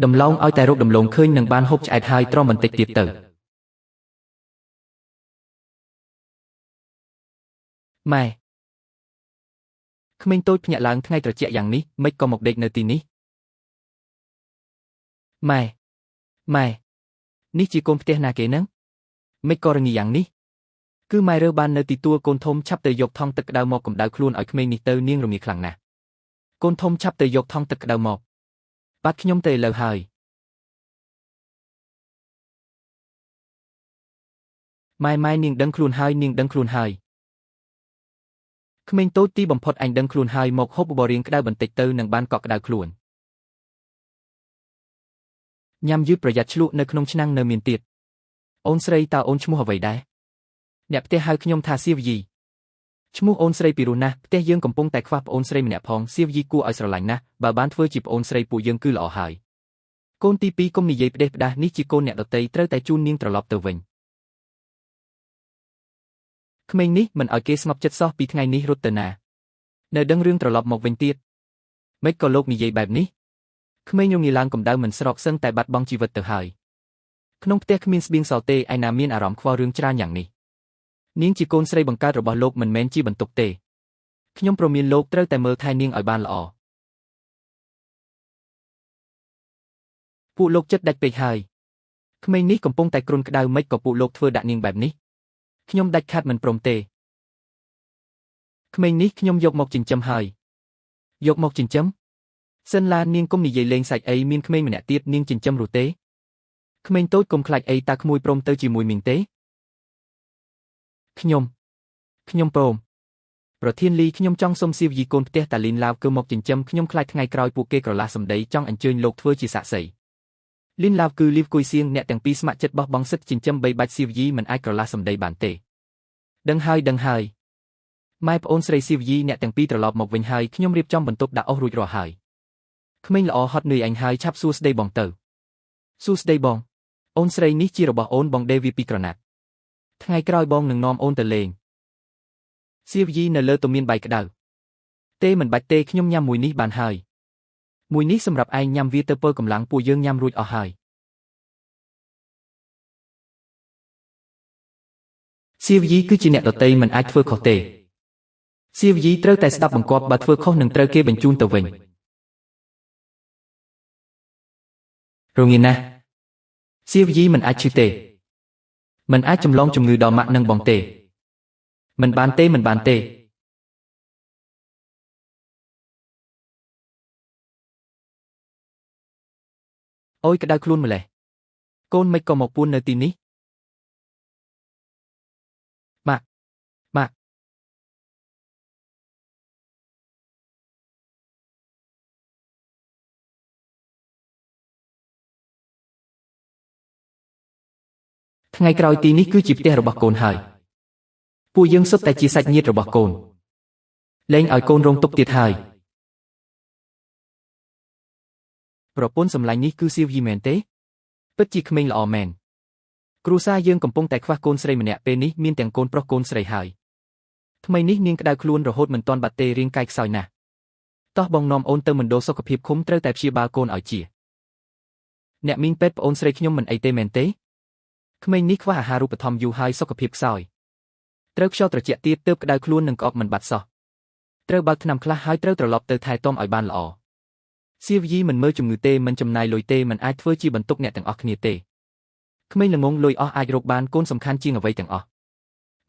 ដំឡូងឲ្យតែរកដំឡូងឃើញនឹងបានហូបឆ្អែតហើយទ្រាំបន្តិចទៀតទៅម៉ែក្មេងតូចភ្ញាក់ឡើងថ្ងៃត្រជាក់យ៉ាងនេះមិនក៏មកដេកនៅទីនេះម៉ែនេះជាកូនផ្ទះណាគេនឹងមិនក៏រងាយ៉ាងនេះគឺម៉ែរើបាននៅទីទួលកូនធំឆាប់ទៅយកថង់ទឹកក្តៅមកកម្ដៅខ្លួនឲ្យក្មេងនេះទៅនាងរងាខ្លាំងណាស់កូនធំឆាប់ទៅយកថង់ទឹកក្តៅមកបាត់ខ្ញុំទៅឥឡូវហើយម៉ែនាងដឹងខ្លួនហើយក្មេងតូចទីបំផុតអញដឹងខ្លួនហើយមកហូបបបររៀងក្តៅបន្តិចទៅនឹងបានកក់ក្តៅខ្លួនញ៉ាំយឺតប្រយ័ត្នឆ្លក់នៅក្នុងឆ្នាំងនៅមានទៀតអូនស្រីតើអូនឈ្មោះអ្វីដែរអ្នកផ្ទះហៅខ្ញុំថាសៀវយីឈ្មោះអូនស្រីពីរោះណាស់ផ្ទះយើងកំពុងតែខ្វះប្អូនស្រីម្នាក់ផងសៀវយីគួរឲ្យស្រឡាញ់ណាស់បើបានធ្វើជាប្អូនស្រីពួកយើងគឺល្អហើយកូនទីពីរកុំនិយាយផ្ដេសផ្ដាសនេះជាកូនអ្នកដតីត្រូវតែជូននាងត្រឡប់ទៅវិញក្មេងនេះមិនឲ្យគេស្ងប់ចិត្តសោះពីថ្ងៃនេះរត់ទៅណានៅដឹងរឿងត្រឡប់មកវិញទៀតមិនក៏លោកនិយាយបែបនេះក្មេងរងាឡើងកម្ដៅមិនស្រកសឹងតែបាត់បង់ជីវិតទៅហើយក្នុងផ្ទះគ្មានស្បៀងសល់ទេឯណាមានអារម្មណ៍ខ្វល់រឿងច្រើនយ៉ាងនេះនាងជាកូនស្រីបង្កើតរបស់លោកមិនមែនជាបន្ទុកទេខ្ញុំព្រមានលោកត្រូវតែមើលថែនាងឲ្យបានល្អពួកលោកចិត្តដាច់ពេកហើយក្មេងនេះកំពុងតែគ្រុនក្តៅមិនក៏ពួកលោកធ្វើដាក់នាងបែបនេះខ្ញុំដាច់ខាត់មិនព្រមទេក្មេងនេះខ្ញុំយកមកចិញ្ចឹមហើយយកមកចិញ្ចឹមសិនឡានាងកុំនិយាយលេងសាច់អីមានក្មេងម្នាក់ទៀតនាងចិញ្ចឹមឬទេក្មេងតូចកុំខ្លាចអីតាក្មួយព្រមទៅជាមួយមីងទេខ្ញុំព្រមប្រធានលីខ្ញុំចង់សុំសៀវយីកូនផ្ទះតាលីនឡាវគឺមកចិញ្ចឹមខ្ញុំខ្លាចថ្ងៃក្រោយពួកគេក្រឡាសម្ដីចង់អញ្ជើញលោកធ្វើជាសាក្សីលីនឡាវគឺលីវគួយសៀងអ្នកទាំងពីរស្ម័គ្រចិត្តបោះបង់សិទ្ធិចិញ្ចឹមបីបាច់សៀវយីមិនអាចក្រឡាសម្ដីបានទេដឹងហើយម៉ែប្អូនស្រីសៀវយីអ្នកទាំងពីរត្រឡប់មកវិញហើយខ្ញុំរៀបចំបន្ទប់ដាក់អស់រួចរាល់ហើយក្មេងល្អហត់នឿយអញហើយឆាប់សួស្ដីបងទៅសួស្ដីបងអូនស្រីនេះជារបស់អូនបងដេវីពីក្រណាត់ថ្ងៃក្រោយបងនឹងនាំអូនទៅលេងសៀវយីនៅលើទំមានបាយក្តៅទេមិនបាច់ទេខ្ញុំញ៉ាំមួយនេះបានហើយមួយនេះសម្រាប់ឯងញ៉ាំវាទៅពើកម្លាំងពួកយើងញ៉ាំរួចអស់ហើយសៀវយីគឺជាអ្នកដតីមិនអាចធ្វើខុសទេសៀវយីត្រូវតែស្ដាប់បង្គាប់បើធ្វើខុសនឹងត្រូវគេបញ្ជូនទៅវិញរងាណាស់សៀវយីមិនអាចឈឺទេមិនអាចចម្លងជំងឺដល់ម៉ាក់និងបងទេមិនបានទេអូយក្តៅខ្លួនម្លេះកូនមិនក៏មកពួននៅទីនេះម៉ាក់ថ្ងៃក្រោយទីនេះគឺជាផ្ទះរបស់កូនហើយពួកយើងសុទ្ធតែជាសាច់ញាតិរបស់កូនលែងឲ្យកូនរងទុក្ខទៀតហើយប្រពន្ធសម្លាញ់នេះគឺសៀវយីមែនទេពិតជាក្មេងល្អមែនគ្រួសារយើងកំពុងតែខ្វះកូនស្រីម្នាក់ពេលនេះមានទាំងកូនប្រុសកូនស្រីហើយថ្មីនេះនាងក្តៅខ្លួនរហូតមិនទាន់បាត់ទេរាងកាយខ្សោយណាស់តោះបងនាំអូនទៅមណ្ឌលសុខភាពឃុំត្រូវតែព្យាបាលកូនឲ្យជាអ្នកមីងពេទ្យប្អូនស្រីខ្ញុំមិនអីទេមែនទេក្មេងនេះខ្វះអាហារូបត្ថម្ភយូរហើយសុខភាពខ្សោយត្រូវខ្យល់ត្រជាក់ទៀតទើបក្តៅខ្លួននឹងក្អកមិនបាត់សោះត្រូវបើកថ្នាំខ្លះហើយត្រូវត្រឡប់ទៅថែទាំឲ្យបានល្អសៀវយីមិនមើលជំងឺទេមិនចំណាយលុយទេមិនអាចធ្វើជាបន្ទុកអ្នកទាំងអស់គ្នាទេក្មេងល្ងងលុយអស់អាចរកបានកូនសំខាន់ជាងអ្វីទាំងអស់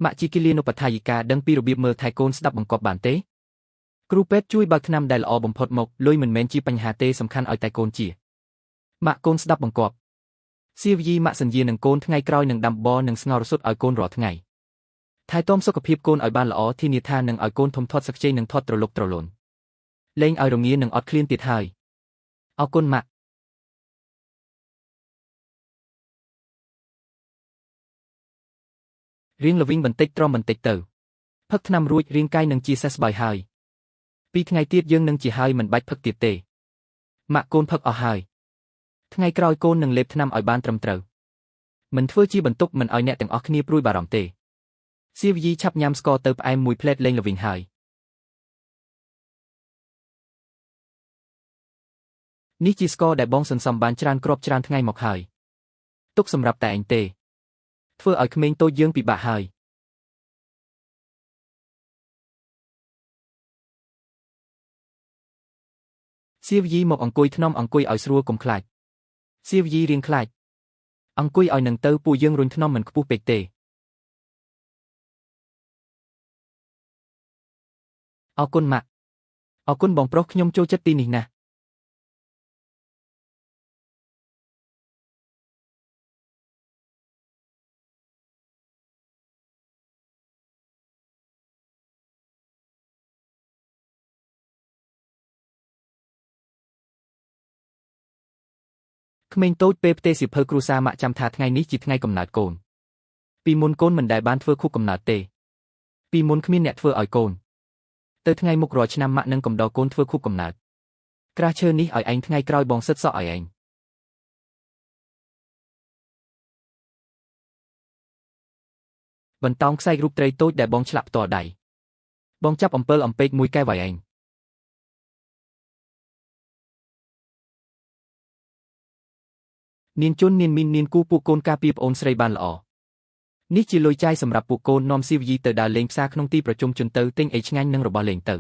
ម៉ាក់ជីគីលានុបដ្ឋាយិកាដឹងពីរបៀបមើលថែកូនស្ដាប់បង្គាប់បានទេគ្រូពេទ្យជួយបើកថ្នាំដែលល្អបំផុតមកលុយមិនមែនជាបញ្ហាទេសំខាន់ឲ្យតែកូនជាម៉ាក់កូនស្ដាប់បង្គាប់សៀវយីម៉ាក់សន្យានឹងកូនថ្ងៃក្រោយនឹងដាំបបរនិងស្ងោររសុទ្ធឲ្យកូនរាល់ថ្ងៃថែទាំសុខភាពកូនឲ្យបានល្អធានាថានឹងឲ្យកូនធំធាត់សឹកជ័យនិងធាត់ត្រលុកត្រលន់លែងឲ្យរងានិងអត់ឃ្លានទៀតហើយអរគុណម៉ាក់រៀងល្វីងបន្តិចទ្រាំបន្តិចទៅផឹកថ្នាំរួចរាងកាយនឹងជាសះស្បើយហើយ2ថ្ងៃទៀតយើងនឹងជាហើយមិនបាច់ផឹកទៀតទេម៉ាក់កូនផឹកអស់ហើយថ្ងៃក្រោយកូននឹងលេបថ្នាំឲ្យបានត្រឹមត្រូវមិនធ្វើជាបន្ទុកមិនឲ្យអ្នកទាំងអស់គ្នាព្រួយបារម្ភទេសៀវយីឆាប់ញ៉ាំស្ករទៅផ្អែមមួយផ្លែតលេងល្វីងហើយ នេះជាស្ករដែលបងសន្សំបានច្រើនគ្រាប់ច្រើនថ្ងៃមកហើយទុកសម្រាប់តែឯងទេធ្វើឲ្យក្មេងតូចយើងពិបាកហើយសៀវយីមកអង្គុយថ្នមអង្គុយឲ្យស្រួលកុំខ្លាចសៀវយីរៀងខ្លាចអង្គុយឲ្យនឹងទៅពួកយើងរុញថ្នមមិនខ្ពស់ពេកទេអរគុណម៉ាក់អរគុណបងប្រុសខ្ញុំចូលចិត្តទីនេះណាស់ក្មេងតូចពេលផ្ទេរសៀវភៅគ្រួសារម៉ាក់ចាំថាថ្ងៃនេះជាថ្ងៃកំណើតកូនពីមុនកូនមិនដែលបានធ្វើខួបកំណើតទេពីមុនគ្មានអ្នកធ្វើឲ្យកូនទៅថ្ងៃមុខរាល់ឆ្នាំម៉ាក់នឹងកំដរកូនធ្វើខួបកំណើតក្រាស់ឈើនេះឲ្យឯងថ្ងៃក្រោយបងសិតសក់ឲ្យឯងបន្តោងខ្សែរូបត្រីតូចដែលបងឆ្លាក់ផ្ទាល់ដៃបងចាប់អំពិលអំពែកមួយកែវឲ្យឯងនាងជន់នាងមីននាងគូពួកកូនការពារប្អូនស្រីបានល្អនេះជាលុយចាយសម្រាប់ពួកកូននាំស៊ីវយីទៅដើរលេងផ្សារក្នុងទីប្រជុំជនទៅទិញអីឆ្ងាញ់និងរបស់លេងទៅ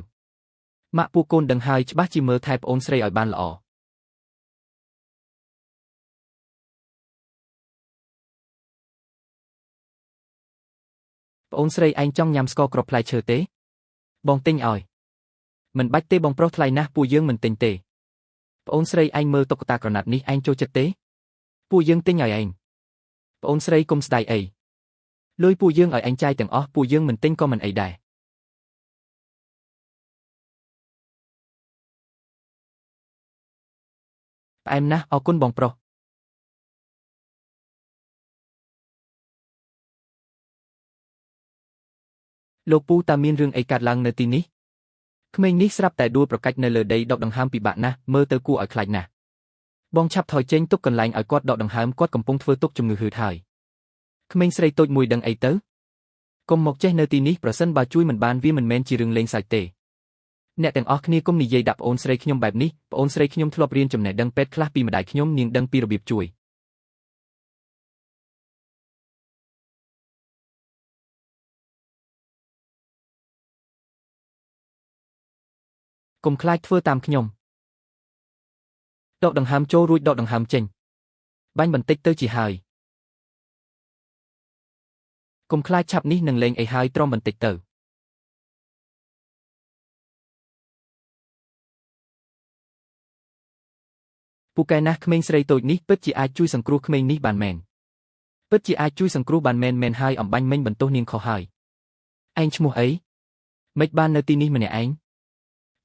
ម៉ាក់ពួកកូនដឹងហើយច្បាស់ជាមើលថែប្អូនស្រីឲ្យបានល្អប្អូនស្រីឯងចង់ញ៉ាំស្ករគ្រាប់ផ្លែឈើទេបងទិញឲ្យមិនបាច់ទេបងប្រុសថ្លៃណាស់ពួកយើងមិនទិញទេប្អូនស្រីឯងមើលតុក្កតាក្រណាត់នេះឯងចូលចិត្តទេពួកយើងទិញឲ្យឯងប្អូនស្រីកុំស្ដាយអីលុយពួកយើងឲ្យឯងចាយទាំងអស់ពួកយើងមិនទិញក៏មិនអីដែរផ្អែមណាស់អរគុណបងប្រុសលោកពូតាមានរឿងអីកើតឡើងនៅទីនេះក្មេងនេះស្រាប់តែដួលប្រកាច់នៅលើដីដកដង្ហើមពិបាកណាស់មើលទៅគួរឲ្យខ្លាចណាស់បងឆាប់ថយចេញទុកកន្លែងឲ្យគាត់ដកដង្ហើមគាត់កំពុងធ្វើទុកជំងឺហឺតហើយក្មេងស្រីតូចមួយដឹងអីទៅកុំមកចេះនៅទីនេះប្រសិនបើជួយមិនបានវាមិនមែនជារឿងលេងសើចទេអ្នកទាំងអស់គ្នាកុំនិយាយដាក់ប្អូនស្រីខ្ញុំបែបនេះប្អូនស្រីខ្ញុំធ្លាប់រៀនចំណេះដឹងពេទ្យខ្លះពីម្ដាយខ្ញុំនាងដឹងពីរបៀបជួយកុំខ្លាចធ្វើតាមខ្ញុំដកដង្ហើមចូលរួចដកដង្ហើមចេញបាញ់បន្តិចទៅជាហើយកុំខ្លាចឆាប់នេះនឹងលេងអីហើយទ្រាំបន្តិចទៅពូកែណាស់ក្មេងស្រីតូចនេះពិតជាអាចជួយសង្គ្រោះក្មេងនេះបានមែនពិតជាអាចជួយសង្គ្រោះបានមែនហើយអំបញ្ញមិញបន្ទោសនាងខុសហើយឯងឈ្មោះអីមិនបាននៅទីនេះម្នាក់ឯង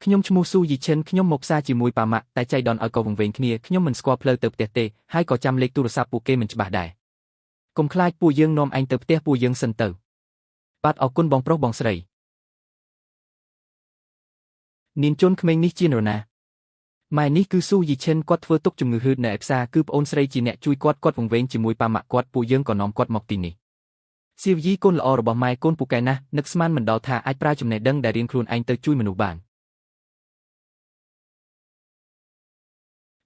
ខ្ញុំឈ្មោះស៊ូយីឈិនខ្ញុំមកផ្សារជាមួយប៉ាម៉ាក់តែចៃដន្យឲ្យកោវង្វេងគ្នាខ្ញុំមិនស្គាល់ផ្លូវទៅផ្ទះទេហើយក៏ចាំលេខទូរស័ព្ទពួកគេមិនច្បាស់ដែរកុំខ្លាចពួកយើងនាំឯងទៅផ្ទះពួកយើងសិនទៅបាទអរគុណបងប្រុសបងស្រីនាងជន់ក្មេងនេះជានរណាម៉ែនេះគឺស៊ូយីឈិនគាត់ធ្វើទុកជំងឺហឺតនៅឯផ្សារគឺប្អូនស្រីជាអ្នកជួយគាត់វង្វេងជាមួយប៉ាម៉ាក់គាត់ពួកយើងក៏នាំគាត់មកទីនេះសៀវយីកូនល្អរបស់ម៉ែកូនពូកែណាស់នឹកស្មានមិនដល់ថាអាចប្រើចំណេះដឹងដែលរៀនខ្លួនឯងទៅជួយមនុស្សបាន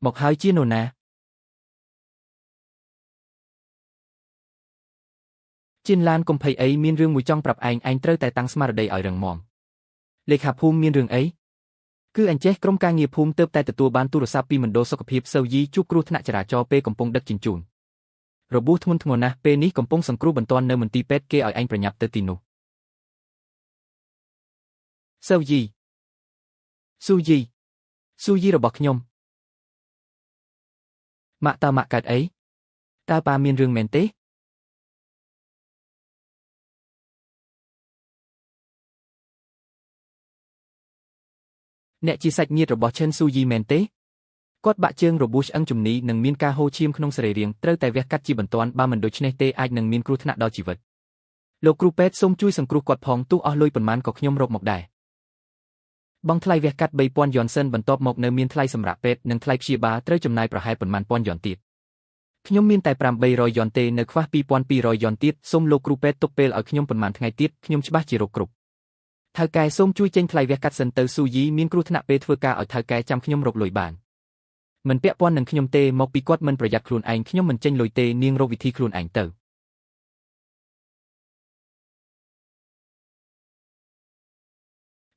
មកហើយជានរណាជាឡានកុំភ័យអីមានរឿងមួយចង់ប្រាប់ឯងត្រូវតែតាំងស្មារតីឲ្យរឹងមាំលេខាភូមិមានរឿងអីគឺអញចេះក្រុមការងារភូមិទើបតែទទួលបានទូរស័ព្ទពីមណ្ឌលសុខភាពសូវយីជួបគ្រោះថ្នាក់ចរាចរណ៍ពេលកំពុងដឹកជញ្ជូនរបួសធ្ងន់ធ្ងរណាស់ពេលនេះកំពុងសង្គ្រោះបន្ទាន់នៅមន្ទីរពេទ្យគេឲ្យឯងប្រញាប់ទៅទីនោះសូវយីស៊ូយីរបស់ខ្ញុំម៉ាក់តើម៉ាក់កើតអីតើប៉ាមានរឿងមែនទេអ្នកជាសាច់ញាតិរបស់ឈិនស៊ូយីមែនទេគាត់បាក់ជើងរបួសឆ្អឹងជំនីនិងមានការហូរឈាមក្នុងសរីរាង្គត្រូវតែវះកាត់ជាបន្ទាន់បើមិនដូច្នេះទេអាចនឹងមានគ្រោះថ្នាក់ដល់ជីវិតលោកគ្រូពេទ្យសូមជួយសង្គ្រោះគាត់ផងទោះអស់លុយប៉ុន្មានក៏ខ្ញុំរកមកដែរបង់ថ្លៃវះកាត់ 3,000 យន់សិនបន្ទាប់មកនៅមានថ្លៃសម្រាប់ពេទ្យនិងថ្លៃព្យាបាលត្រូវចំណាយប្រហែលប៉ុន្មានពាន់យន់ទៀតខ្ញុំមានតែ800យន់ទេនៅខ្វះ 2,200 យន់ទៀតសូមលោកគ្រូពេទ្យទុកពេលឲ្យខ្ញុំប៉ុន្មានថ្ងៃទៀតខ្ញុំច្បាស់ជារកគ្រប់ថៅកែសូមជួយចេញថ្លៃវះកាត់សិនទៅស៊ូយីមានគ្រោះថ្នាក់ពេលធ្វើការឲ្យថៅកែចាំខ្ញុំរកលុយបាន មិនពាក់ព័ន្ធនឹងខ្ញុំទេមកពីគាត់មិនប្រយ័ត្នខ្លួនឯងខ្ញុំមិនចេញលុយទេនាងរកវិធីខ្លួនឯងទៅ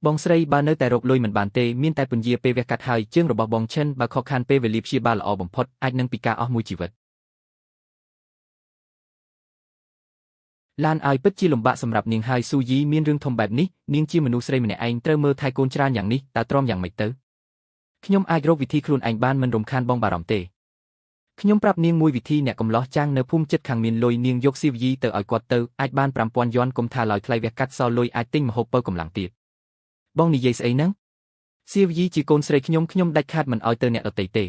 បងស្រីបើនៅតែរកលុយមិនបានទេមានតែពន្យាពេលវះកាត់ហើយជើងរបស់បងឈិនបើខកខានពេលវេលាព្យាបាលល្អបំផុតអាចនឹងពិការអស់មួយជីវិតឡានឲ្យពិតជាលំបាកសម្រាប់នាងហើយស៊ូយីមានរឿងធំបែបនេះនាងជាមនុស្សស្រីម្នាក់ឯងត្រូវមើលថែកូនច្រើនយ៉ាងនេះតើទ្រាំយ៉ាងម៉េចទៅខ្ញុំអាចរកវិធីខ្លួនឯងបានមិនរំខានបងបារម្ភទេខ្ញុំប្រាប់នាងមួយវិធីអ្នកកំឡោះចាំងនៅភូមិចិត្តខាងមានលុយនាងយកស៊ីវយីទៅឲ្យគាត់ទៅអាចបាន 5000 យន់កុំថាឡើយថ្លៃវះកាត់សល់លុយអាចទិញម្ហូបបើកម្លាំងទៀតបងនិយាយស្អីហ្នឹងស៊ីវយីជាកូនស្រីខ្ញុំដាច់ខាតមិនឲ្យទៅអ្នកដទៃទេ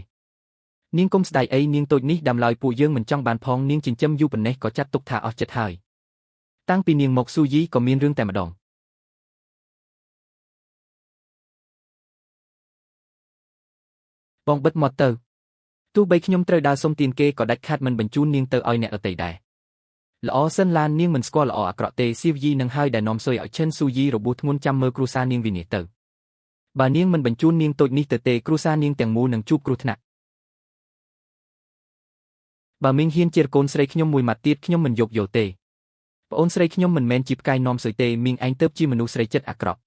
នាងកុំស្ដាយអីនាងតូចនេះដាំឡើយពួកយើងមិនចង់បានផងនាងចិញ្ចឹមយូរប៉ុណ្ណេះក៏ចាត់ទុកថាអស់ចិត្តហើយតាំងពីនាងមកស៊ូយីក៏មានរឿងតែម្ដងបងបិទមាត់ទៅទោះបីខ្ញុំត្រូវដើរសុំទានគេក៏ដាច់ខាតមិនបញ្ជូននាងទៅឲ្យអ្នកដទៃដែរល្អសិនឡាននាងមិនស្គាល់ល្អអាក្រក់ទេស៊ីវយីនឹងហើយដែលនាំស៊ុយឲ្យឈិនស៊ូយីរបួសធ្ងន់ចាំមើលគ្រួសារនាងវិនិច្ឆ័យទៅបើនាងមិនបញ្ជូននាងតូចនេះទៅទេគ្រួសារនាងទាំងមូលនឹងជួបគ្រោះថ្នាក់បើមីងហ៊ានជាកូនស្រីខ្ញុំមួយម៉ាត់ទៀតខ្ញុំមិនយកទេប្អូនស្រីខ្ញុំមិនមែនជាផ្កាយនាំស៊ុយទេមីងឯងទៅជាមនុស្សស្រីចិត្តអាក្រក់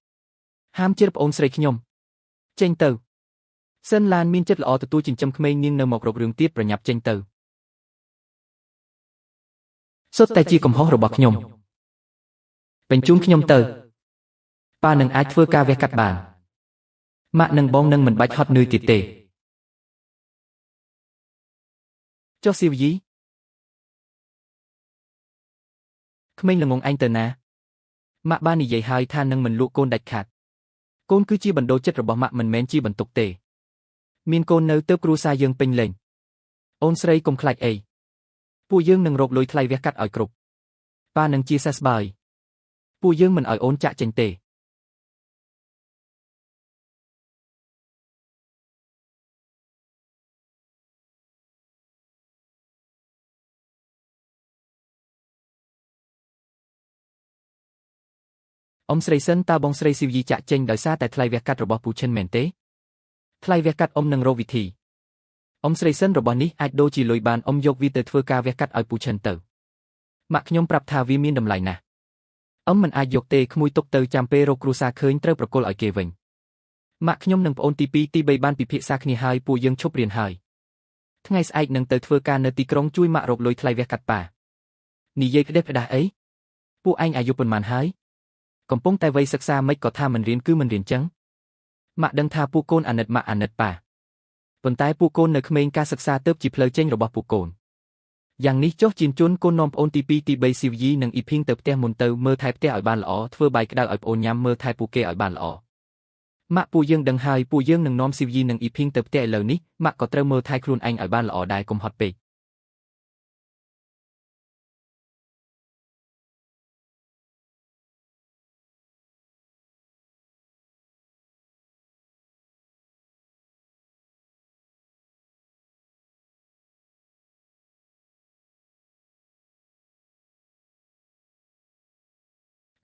ហាមជិះប្អូនស្រីខ្ញុំចេញទៅសិនឡានមានចិត្តល្អទទួលចិញ្ចឹមក្មេងនាងនៅមករករឿងទៀតប្រញាប់ចេញទៅសុទ្ធតែជាកំហុសរបស់ខ្ញុំបញ្ជូនខ្ញុំទៅប៉ានឹងអាចធ្វើការវះកាត់បានម៉ាក់និងបងនឹងមិនបាច់ហត់នឿយទៀតទេចុះស៊ីវយីក្មេងល្ងងឯងទៅណាម៉ាក់បាននិយាយហើយថានឹងមិនលក់កូនដាច់ខាតកូនគឺជាបណ្ដោចិត្តរបស់ម៉ាក់មិនមែនជាបន្ទុកទេមានកូននៅទៅគ្រួសារយើងពេញលេញអូនស្រីកុំខ្លាចអីពួកយើងនឹងរកលុយថ្លៃវះកាត់ឲ្យគ្រប់ប៉ានឹងជាសះស្បើយពួកយើងមិនឲ្យអូនចាក់ចេញទេអ៊ំស្រីសិនតើបងស្រីស៊ីវយីចាក់ចេញដោយសារតែថ្លៃវះកាត់របស់ពូឈិនមែនទេថ្លៃវះកាត់អ៊ំនឹងរកវិធីអ៊ំស្រីសិនរបស់នេះអាចដូរជាលុយបានអ៊ំយកវាទៅធ្វើការវះកាត់ឲ្យពូឈិនទៅម៉ាក់ខ្ញុំប្រាប់ថាវាមានតម្លៃណាស់អ៊ំមិនអាចយកទេក្មួយទុកទៅចាំពេលរកគ្រួសារឃើញត្រូវប្រគល់ឲ្យគេវិញម៉ាក់ខ្ញុំនិងប្អូនទី2ទី3បានពិភាក្សាគ្នាហើយពួកយើងឈប់រៀនហើយថ្ងៃស្អែកនឹងទៅធ្វើការនៅទីក្រុងជួយម៉ាក់រកលុយថ្លៃវះកាត់ប៉ានិយាយផ្ដេសផ្ដាស់អីពួកឯងអាយុប៉ុន្មានហើយកំពុងតែវ័យសិក្សាមិនក៏ថាមិនរៀនគឺមិនរៀនចឹងម៉ាក់ដឹងថាពួកកូនអាណិតម៉ាក់អាណិតប៉ាប៉ុន្តែពួកកូននៅក្មេងការសិក្សាទើបជាផ្លូវចេញរបស់ពួកកូនយ៉ាងនេះចុះជាជួនកូននាំប្អូនទី2ទី3ស៊ីវយីនិងអ៊ីភីងទៅផ្ទះមុនទៅមើលថែផ្ទះឲ្យបានល្អធ្វើបាយក្តៅឲ្យប្អូនញ៉ាំមើលថែពួកគេឲ្យបានល្អម៉ាក់ពួកយើងដឹងហើយពួកយើងនឹងនាំស៊ីវយីនិងអ៊ីភីងទៅផ្ទះឥឡូវនេះម៉ាក់ក៏ត្រូវមើលថែខ្លួនឯងឲ្យបានល្អដែរកុំហត់ពេក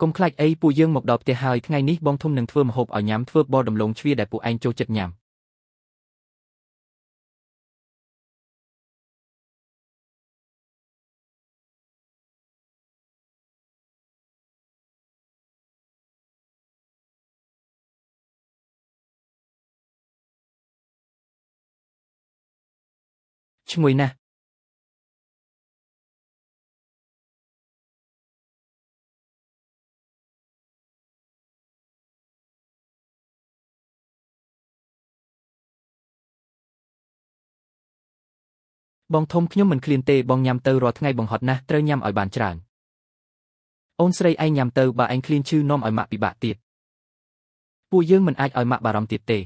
កុំខ្លាចអីពួកយើងមកដល់ផ្ទះហើយថ្ងៃនេះបងធំនឹងធ្វើម្ហូបឲ្យញ៉ាំធ្វើបបរដំឡូងជ្វាដែលពួកឯងចូលចិត្តញ៉ាំឈ្ងុយណាស់បងធំខ្ញុំមិនឃ្លានទេបងញ៉ាំទៅរាល់ថ្ងៃបង្ហត់ណាស់ត្រូវញ៉ាំឲ្យបានច្រើនអូនស្រីឯងញ៉ាំទៅបើឯងឃ្លានឈឺនាំឲ្យម៉ាក់ពិបាកទៀតពួកយើងមិនអាចឲ្យម៉ាក់បារម្ភទៀតទេ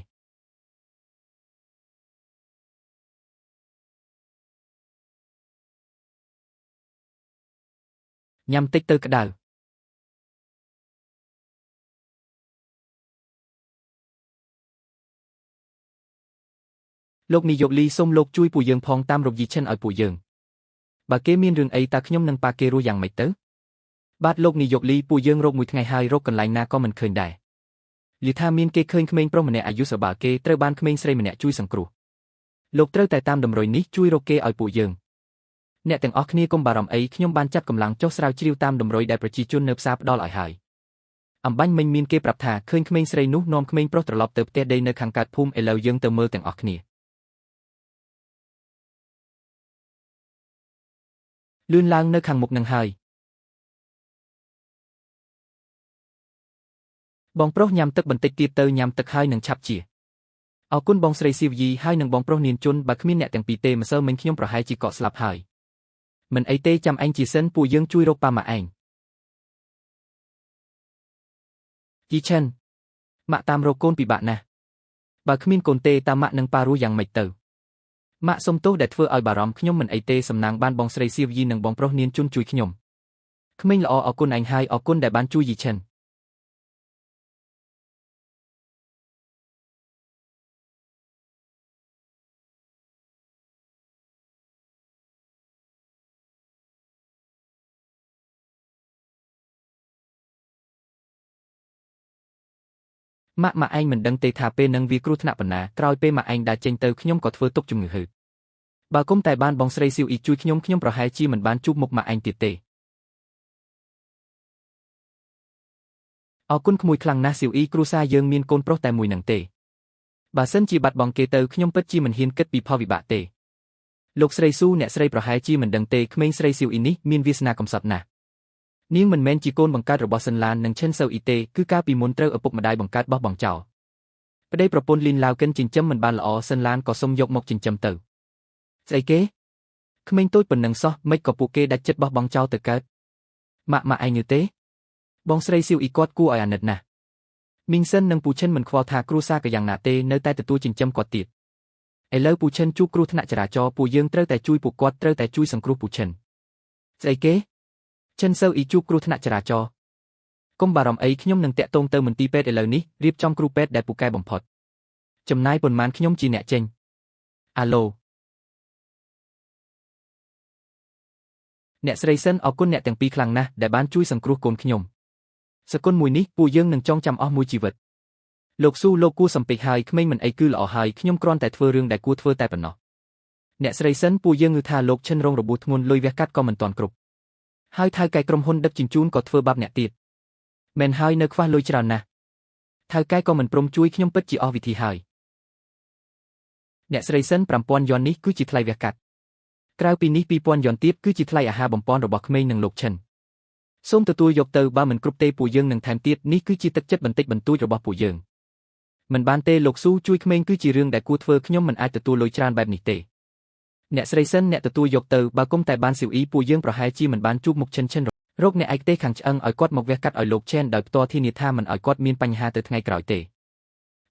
ញ៉ាំតិចទៅក្តៅលោកនាយកលីសូមលោកជួយពួកយើងផងតាមរកយីឈិនឲ្យពួកយើងបើគេមានរឿងអីតើខ្ញុំនឹងប៉ាគេរស់យ៉ាងម៉េចទៅបាទលោកនាយកលីពួកយើងរកមួយថ្ងៃហើយរកកន្លែងណាក៏មិនឃើញដែរលីថាមានគេឃើញក្មេងប្រុសម្នាក់អាយុសបាគេត្រូវបានក្មេងស្រីម្នាក់ជួយសង្គ្រោះ លោកត្រូវតែតាមតម្រុយនេះជួយរកគេឲ្យពួកយើងអ្នកទាំងអស់គ្នាកុំបារម្ភអីខ្ញុំបានចាត់កម្លាំងចុះស្រាវជ្រាវតាមតម្រុយដែលប្រជាជននៅផ្សារផ្ដល់ឲ្យហើយអំបញ្ញមិញមានគេប្រាប់ថាឃើញក្មេងស្រីនោះនាំក្មេងប្រុសត្រឡប់ទៅផ្ទះដីនៅខាងកើតភូមិឥឡូវយើងទៅមើលទាំងអស់គ្នាលឿនឡើងនៅខាងមុខនឹងហើយបងប្រុសញ៉ាំទឹកបន្តិចទៀតទៅញ៉ាំទឹកហើយនឹងឆាប់ជាអរគុណបងស្រីស៊ីវយីហើយនឹងបងប្រុសនានជុនបើគ្មានអ្នកទាំងពីរទេម្សិលមិញខ្ញុំប្រហែលជាកកស្លាប់ហើយមិនអីទេចាំឯងជាសិនពួកយើងជួយរកប៉ាម៉ាឯងជីឆិនម៉ាក់តាមរកកូនពិបាកណាស់បើគ្មានកូនទេតាម៉ាក់នឹងប៉ារស់យ៉ាងម៉េចទៅម៉ាក់សុំទោសដែលធ្វើឲ្យបារម្ភខ្ញុំមិនអីទេសំណាងបានបងស្រីស៊ីវយីនិងបងប្រុសនានជុនជួយខ្ញុំក្មេងល្អអរគុណឯងហើយអរគុណដែលបានជួយជីឆិនម៉ាក់ឯងមិនដឹងទេថាពេលនឹងវាគ្រោះថ្នាក់ប៉ុណ្ណាក្រោយពេលម៉ាក់ឯងដើរចេញទៅខ្ញុំក៏ធ្វើទុកជំងឺហឺបើគុំតែបានបងស្រីស៊ីវអ៊ីជួយខ្ញុំប្រហែលជាមិនបានជួបមុខម៉ាក់ឯងទៀតទេអរគុណក្មួយខ្លាំងណាស់ស៊ីវអ៊ីគ្រួសារយើងមានកូនប្រុសតែមួយនឹងទេបើសិនជាបាត់បង់គេទៅខ្ញុំពិតជាមិនហ៊ានគិតពីផលវិបាកទេលោកស្រីស៊ូអ្នកស្រីប្រហែលជាមិនដឹងទេក្មេងស្រីស៊ីវអ៊ីនេះមានវាសនាកំសត់ណាស់នាងមិនមែនជាកូនបង្កើតរបស់សិនឡាននិងឈិនសូវអ៊ីទេគឺកាលពីមុនត្រូវឪពុកម្ដាយបង្កើតបោះបង់ចោលប្តីប្រពន្ធលីនឡាវកិនចិញ្ចឹមមិនបានល្អសិនឡានក៏សុំយកមកចិញ្ចឹមទៅស្អីគេក្មេងតូចប៉ុណ្ណឹងសោះមិនក៏ពួកគេដាច់ចិត្តបោះបង់ចោលទៅកើតម៉ាក់ឯងទេបងស្រីស៊ីវអ៊ីគាត់គួរឲ្យអាណិតណាស់មីងសិននិងពូឈិនមិនខ្វល់ថាគ្រួសារក៏យ៉ាងណាទេនៅតែទទួលចិញ្ចឹមគាត់ទៀតឥឡូវពូឈិនជួបគ្រោះថ្នាក់ចរាចរណ៍ពួកយើងត្រូវតែជួយពួកគាត់ត្រូវតែជួយសង្គ្រោះពូឈិនស្អីគេឈិនសូវអ៊ីជួបគ្រោះថ្នាក់ចរាចរណ៍កុំបារម្ភអីខ្ញុំនឹងតាក់ទងទៅមន្ទីរពេទ្យឥឡូវនេះរៀបចំគ្រូពេទ្យដែលពូកែបំផុតចំណាយប៉ុន្មានខ្ញុំជាអ្នកចេញអាឡូអ្នកស្រីសិនអរគុណអ្នកទាំងពីរខ្លាំងណាស់ដែលបានជួយសង្គ្រោះកូនខ្ញុំសកុនមួយនេះពួកយើងនឹងចងចាំអស់មួយជីវិតលោកស៊ូលោកគួរសំពេចហើយក្មេងមិនអីគឺល្អហើយខ្ញុំគ្រាន់តែធ្វើរឿងដែលគួរធ្វើតែប៉ុណ្ណោះអ្នកស្រីសិនពួកយើងងឺថាលោកឈិនរងរបួសធ្ងន់លុយវះកាត់ក៏មិនទាន់គ្រប់ហើយថៅកែក្រុមហ៊ុនដឹកជញ្ជូនក៏ធ្វើបាបអ្នកទៀតមែនហើយនៅខ្វះលុយច្រើនណាស់ថៅកែក៏មិនព្រមជួយខ្ញុំពិតជាអស់វិធីហើយអ្នកស្រីសិន5000យ៉ននេះគឺជាថ្លៃវះកាត់ក្រៅពីនេះ2000យ៉នទៀតគឺជាថ្លៃអាហារបំពន់របស់ក្មេងនិងលោកឈិនសូមទទួលយកទៅបើមិនគ្រប់ទេពួកយើងនឹងថែមទៀតនេះគឺជាទឹកចិត្តបន្តិចបន្តួចរបស់ពួកយើងមិនបានទេលោកស៊ូជួយក្មេងគឺជារឿងដែលគួរធ្វើខ្ញុំមិនអាចទទួលលុយច្រើនបែបនេះទេអ្នកស្រីសិនអ្នកទទួលយកទៅបើគុំតែបានស៊ីវអ៊ីពួកយើងប្រហែលជាមិនបានជួបមុខឈិនរកអ្នកឯកទេសខាងឆ្អឹងឲ្យគាត់មកវះកាត់ឲ្យលោកឆេនដោយផ្ទាល់ធានាថាមិនឲ្យគាត់មានបញ្ហាទៅថ្ងៃក្រោយទេ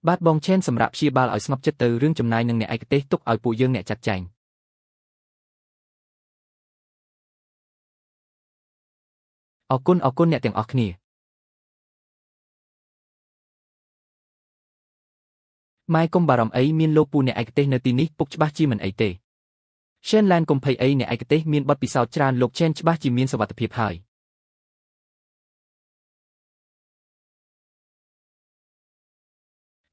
បាទបងឆេនសម្រាប់ព្យាបាលឲ្យស្ងប់ចិត្តទៅរឿងចំណាយនឹងអ្នកឯកទេសទុកឲ្យពួកយើងអ្នកចាត់ចែងអរគុណអ្នកទាំងអស់គ្នាម៉ែកុំបារម្ភអីមានលោកពូអ្នកឯកទេសនៅទីនេះពុកច្បាស់ជាមិនអីទេឆេនឡានកុំភ័យអីអ្នកឯកទេសមានបទពិសោធន៍ច្រើនលោកឆេនច្បាស់ជាមានសុវត្ថិភាពហើយ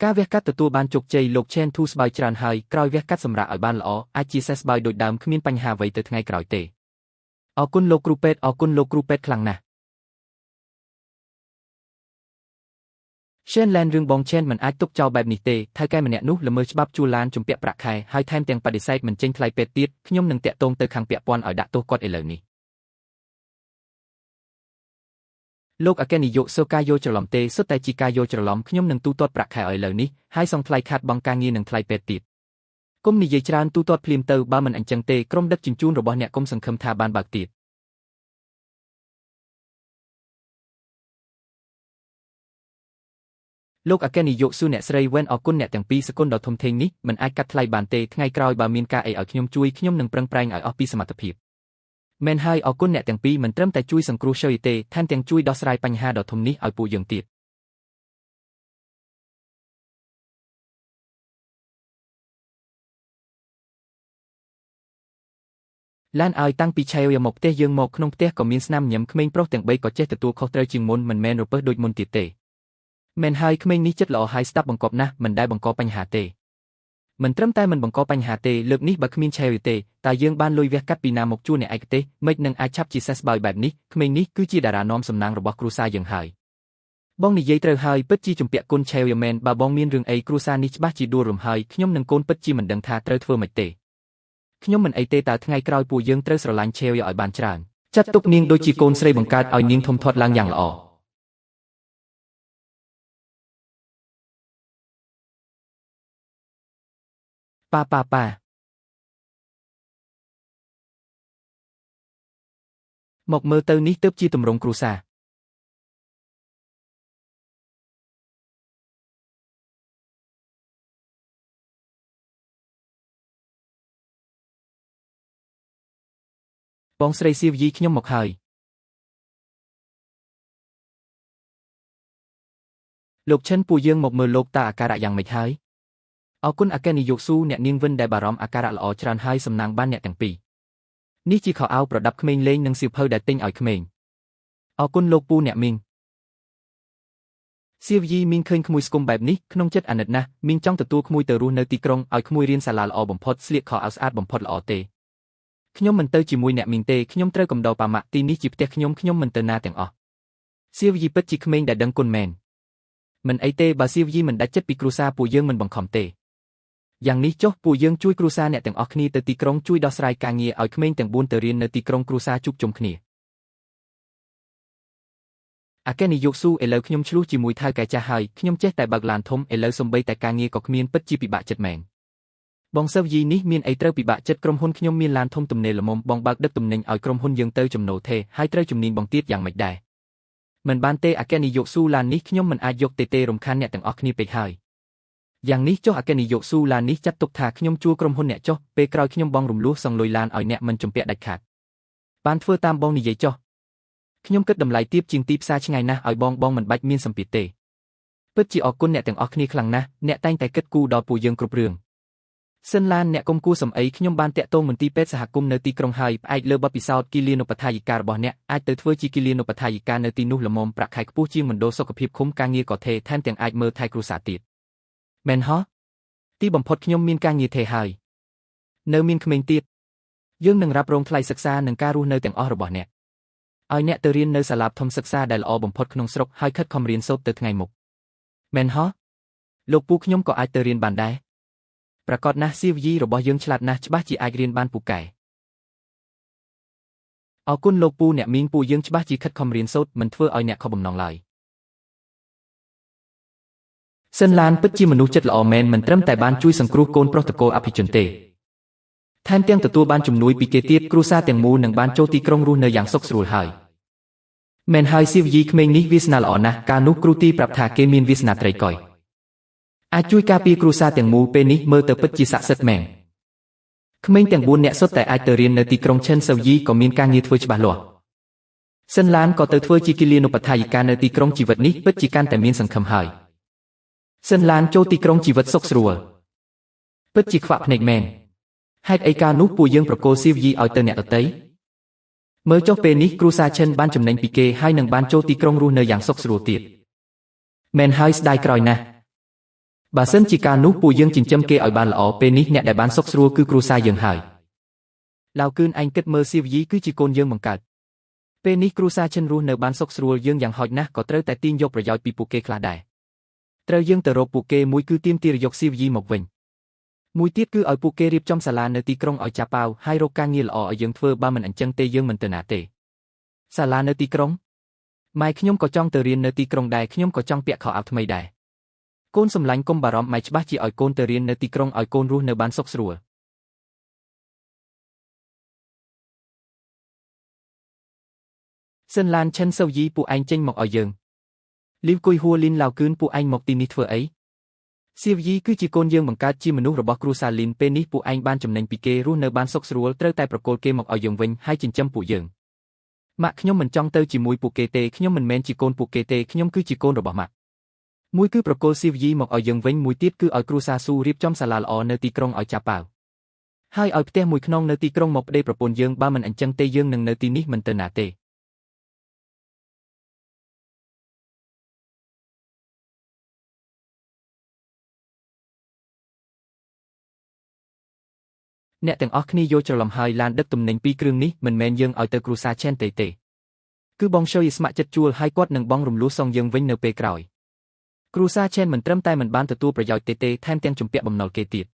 ការវះកាត់ទទួលបានជោគជ័យលោកឆេនធូរស្បើយច្រើនហើយក្រោយវះកាត់សម្រាប់ឲ្យបានល្អអាចជាសេះស្បើយដូចដើមគ្មានបញ្ហាអ្វីទៅថ្ងៃក្រោយទេអរគុណលោកគ្រូពេទ្យអរគុណលោកគ្រូពេទ្យខ្លាំងណាស់ឆេនឡែនរឿងបងឆេនមិនអាចទុកចោលបែបនេះទេថៅកែម្នាក់នោះល្មើសច្បាប់ជួលឡានជំពាក់ប្រាក់ខែហើយថែមទាំងបដិសេធមិនចេញថ្លៃពេទ្យទៀតខ្ញុំនឹងតាក់ទងទៅខាងពាក់ព័ន្ធឲ្យដាក់ទោសគាត់ឥឡូវនេះលោកអគ្គនាយកសូការយកច្រឡំទេសុទ្ធតែជាការយកច្រឡំខ្ញុំនឹងទូទាត់ប្រាក់ខែឲ្យឥឡូវនេះហើយសងថ្លៃខាតបង់ការងារនិងថ្លៃពេទ្យទៀតគុំនិយាយច្រើនទូទាត់ភ្លាមទៅបើមិនអញ្ចឹងទេក្រុមដឹកជញ្ជូនរបស់អ្នកគុំសង្ឃឹមថាបានបើកទៀតលោកអគ្គនាយកស៊ូអ្នកស្រីវ៉ែនអរគុណអ្នកទាំងពីរសកុនដ៏ធំធេងនេះមិនអាចកាត់ថ្លៃបានទេថ្ងៃក្រោយបើមានការអីឲ្យខ្ញុំជួយខ្ញុំនឹងប្រឹងប្រែងឲ្យអស់ពីសមត្ថភាពមែនហើយអរគុណអ្នកទាំងពីរមិនត្រឹមតែជួយសង្គ្រោះឈើទេថែមទាំងជួយដោះស្រាយបញ្ហាដ៏ធំនេះឲ្យពួកយើងទៀតឡានឲ្យតាំងពីឆៃវមកផ្ទះយើងមកក្នុងផ្ទះក៏មានស្នាមញញឹមក្មេងប្រុសទាំង3ក៏ចេះទទួលខុសត្រូវជាងមុនមិនមែនរពើសដូចមុនទៀតទេមែនហើយក្មេងនេះចិត្តល្អហើយស្ដាប់បង្គាប់ណាស់មិនដែលបង្កបញ្ហាទេ មិនត្រឹមតែមិនបង្កបញ្ហាទេលើកនេះបើគ្មានឆេវទេតើយើងបានលុយវះកាត់ពីណាមកជួលអ្នកឯកទេសមិននឹងអាចឆាប់ជាសេសបោយបែបនេះក្មេងនេះគឺជាតារានាំសំណាងរបស់គ្រួសារយើងហើយបងនិយាយត្រូវហើយពិតជាជំពាក់គុណឆេវមែនបើបងមានរឿងអីគ្រួសារនេះច្បាស់ជាដួលរំហើយខ្ញុំនឹងកូនពិតជាមិនដឹងថាត្រូវធ្វើម៉េចទេខ្ញុំមិនអីទេតើថ្ងៃក្រោយពួកយើងត្រូវស្រឡាញ់ឆេវឲ្យបានច្រើនចាត់ទុកនាងដូចជាកូនស្រីបង្កើតឲ្យនាងធំធាត់ឡើងយ៉ាងល្អប៉ាមកមើលទៅនេះទើបជាទម្រង់គ្រួសារបងស្រីសៀវយីខ្ញុំមកហើយលោកឈិនពួកយើងមកមើលលោកតាអាការៈយ៉ាងម៉េចហើយអរគុណអគ្គនាយកស៊ូអ្នកនាងវិនដែលបារម្ភអាការៈល្អច្រើនហើយសំណាងបានអ្នកទាំងពីរនេះជាខោអាវប្រដាប់ក្មេងលេងនិងសៀវភៅដែលទិញឲ្យក្មេងអរគុណលោកពូអ្នកមីងសៀវយីមីងឃើញក្មួយស្គមបែបនេះក្នុងចិត្តអាណិតណាស់មីងចង់ទទួលក្មួយទៅរស់នៅទីក្រុងឲ្យក្មួយរៀនសាលាល្អបំផុតស្លៀកខោអាវស្អាតបំផុតល្អទេខ្ញុំមិនទៅជាមួយអ្នកមីងទេខ្ញុំត្រូវកំដរប៉ាម៉ាក់ទីនេះជាផ្ទះខ្ញុំមិនទៅណាទាំងអស់សៀវយីពិតជាក្មេងដែលដឹងគុណមែនមិនអីទេបើសៀវយីមិនដាច់ចិត្តពីគ្រួសារពួកយើងមិនបង្ខំទេយ៉ាងនេះចុះពួកយើងជួយគ្រួសារអ្នកទាំងអស់គ្នាទៅទីក្រុងជួយដោះស្រាយការងារឲ្យក្មេងទាំង4ទៅរៀននៅទីក្រុងគ្រួសារជួបជុំគ្នាអគ្គនាយកស៊ូឥឡូវខ្ញុំឆ្លោះជាមួយថៅកែចាស់ហើយខ្ញុំចេះតែបើកឡានធំឥឡូវសំបីតែការងារក៏គ្មានពិតជាពិបាកចិត្តមែនបងសើវយីនេះមានអីត្រូវពិបាកចិត្តក្រុមហ៊ុនខ្ញុំមានឡានធំទំនេរល្មមបងបើកដឹកទំនិញឲ្យក្រុមហ៊ុនយើងទៅចំណូលថេរហើយត្រូវជំនាញបងទៀតយ៉ាងម៉េចដែរមិនបានទេអគ្គនាយកស៊ូឡាននេះខ្ញុំមិនអាចយកទេរំខានអ្នកទាំងអស់គ្នាពេកហើយយ៉ាងនេះចុះអគ្គនាយកស៊ូឡាននេះចាត់ទុកថាខ្ញុំជួលក្រុមហ៊ុនអ្នកចុះពេលក្រោយខ្ញុំបងរំលោះសងលុយឡានឲ្យអ្នកមិនជំពាក់ដាច់ខាតបានធ្វើតាមបងនិយាយចុះខ្ញុំគិតតម្លៃទាបជាងទីផ្សារឆ្ងាយណាស់ឲ្យបងមិនបាច់មានសម្ពាធទេពិតជាអរគុណអ្នកទាំងអស់គ្នាខ្លាំងណាស់អ្នកតែងតែគិតគូរដល់ពួកយើងគ្រប់រឿងសិនឡានអ្នកកុំគួរសំអីខ្ញុំបានតាក់ទងមន្ទីរពេទ្យសហគមន៍នៅទីក្រុងហើយផ្អែកលើបទពិសោធន៍គិលានុបដ្ឋាយិការបស់អ្នកអាចទៅធ្វើជាគិលានុបដ្ឋាយិកានៅទីនោះល្មមប្រាក់ខែខ្ពស់ជាងមណ្ឌលសុខភាពឃុំការងារក៏ថេរថែមទាំងអាចមើលថែគ្រួសារទៀតមែនហ៎ទីបំផុតខ្ញុំមានការងារថេរហើយនៅមានក្មេងទៀតយើងនឹងរ៉ាប់រងថ្លៃសិក្សានិងការរស់នៅទាំងអស់របស់អ្នកឲ្យអ្នកទៅរៀននៅសាលាធំសិក្សាដែលល្អបំផុតក្នុងស្រុកហើយខិតខំរៀនសូត្រទៅថ្ងៃមុខមែនហ៎លោកពូខ្ញុំក៏អាចទៅរៀនបានដែរប្រកាសណាស់សៀវយីរបស់យើងឆ្លាតណាស់ច្បាស់ជាអាចរៀនបានពូកែអរគុណលោកពូអ្នកមីងពូយើងច្បាស់ជាខិតខំរៀនសូត្រមិនធ្វើឲ្យអ្នកខុសបំណងឡើយសិនឡានពិតជាមនុស្សចិត្តល្អមែនមិនត្រឹមតែបានជួយសង្គ្រោះកូនប្រុសតកូលអភិជនទេថែមទាំងទទួលបានជំនួយពីគេទៀតគ្រួសារទាំងមូលនឹងបានចូលទីក្រុងរស់នៅយ៉ាងសុខស្រួលហើយមែនហើយសៀវយីក្មេងនេះវាសនាល្អណាស់កាលនោះគ្រូទីប្រាប់ថាគេមានវាសនាត្រីកុយអាចជួយការពារគ្រួសារទាំងមូលពេលនេះមើលទៅពិតជាស័ក្តិសិទ្ធិមែនក្មេងទាំង4នាក់សុទ្ធតែអាចទៅរៀននៅទីក្រុងឈិនសៅយីក៏មានការងារធ្វើច្បាស់លាស់សិនឡានក៏ទៅធ្វើជាគិលានុបដ្ឋាយិកានៅទីក្រុងជីវិតនេះពិតជាកាន់តែមានសង្ឃឹមហើយសិនឡានចូលទីក្រុងជីវិតសុខស្រួលពិតជាខ្វាក់ភ្នែកមែនហេតុអីកាលនោះពួកយើងប្រកូលសៀវយីឲ្យទៅអ្នកដទៃមើលចុះពេលនេះគ្រូសាឈិនបានចំណេញពីគេហើយនឹងបានចូលទីក្រុងរស់នៅយ៉ាងសុខស្រួលទៀតមែនហើយស្ដាយក្រោយណាស់បើសិនជាការនោះពួកយើងចិញ្ចឹមគេឲ្យបានល្អពេលនេះអ្នកដែលបានសុខស្រួលគឺគ្រួសារយើងហើយឡាវគឿនឯងគិតមើលសៀវយីគឺជាកូនយើងបង្កើតពេលនេះគ្រួសារឈិនរស់នៅបានសុខស្រួលយើងយ៉ាងហោចណាស់ក៏ត្រូវតែទាញយកប្រយោជន៍ពីពួកគេខ្លះដែរត្រូវយើងទៅរកពួកគេមួយគឺទាមទារយកសៀវយីមកវិញមួយទៀតគឺឲ្យពួកគេរៀបចំសាលានៅទីក្រុងឲ្យចាប់ប៉ាវហើយរកការងារល្អឲ្យយើងធ្វើបើមិនអញ្ចឹងទេយើងមិនទៅណាទេសាលានៅទីក្រុងម៉ែខ្ញុំក៏ចង់ទៅរៀននៅទីក្រុងដែរខ្ញុំក៏ចង់ពាក់ខោអាវថ្មីដែរកូនសម្លាញ់កុំបារម្ភម៉ែច្បាស់ជាឲ្យកូនទៅរៀននៅទីក្រុងឲ្យកូនរស់នៅបានសុខស្រួលសិនឡានឈិនសៅយីពួកឯងចេញមកឲ្យយើងលីវគុយហួរលីនឡាវគឿនពួកឯងមកទីនេះធ្វើអីសៀវយីគឺជាកូនយើងបង្កើតជាមនុស្សរបស់គ្រួសារលីនពេលនេះពួកឯងបានចំណេញពីគេរស់នៅបានសុខស្រួលត្រូវតែប្រគល់គេមកឲ្យយើងវិញហើយចិញ្ចឹមពួកយើងម៉ាក់ខ្ញុំមិនចង់ទៅជាមួយពួកគេទេខ្ញុំមិនមែនជាកូនពួកគេទេខ្ញុំគឺជាកូនរបស់ម៉ាក់មួយគឺប្រគល់សៀវយីមកឲ្យយើងវិញមួយទៀតគឺឲ្យគ្រួសារស៊ូរៀបចំសាលាល្អនៅទីក្រុងឲ្យចាប់ប៉ាវហើយឲ្យផ្ទះមួយខ្នងនៅទីក្រុងមកប្តីប្រពន្ធយើងបើមិនអញ្ចឹងទេយើងនឹងនៅទីនេះមិនទៅណាទេ អ្នកទាំងអស់គ្នាយកច្រឡំហើយឡានដឹកទំនិញពីរគ្រឿងនេះមិនមែនយើងឲ្យទៅគ្រួសារឆេនទេគឺបងឈើយស្ម័គ្រចិត្តជួលហើយគាត់នឹងបងរំលោះសងយើងវិញនៅពេលក្រោយគ្រួសារឆេនមិនត្រឹមតែមិនបានទទួលប្រយោជន៍ទេថែមទាំងជំពាក់បំណុលគេទៀត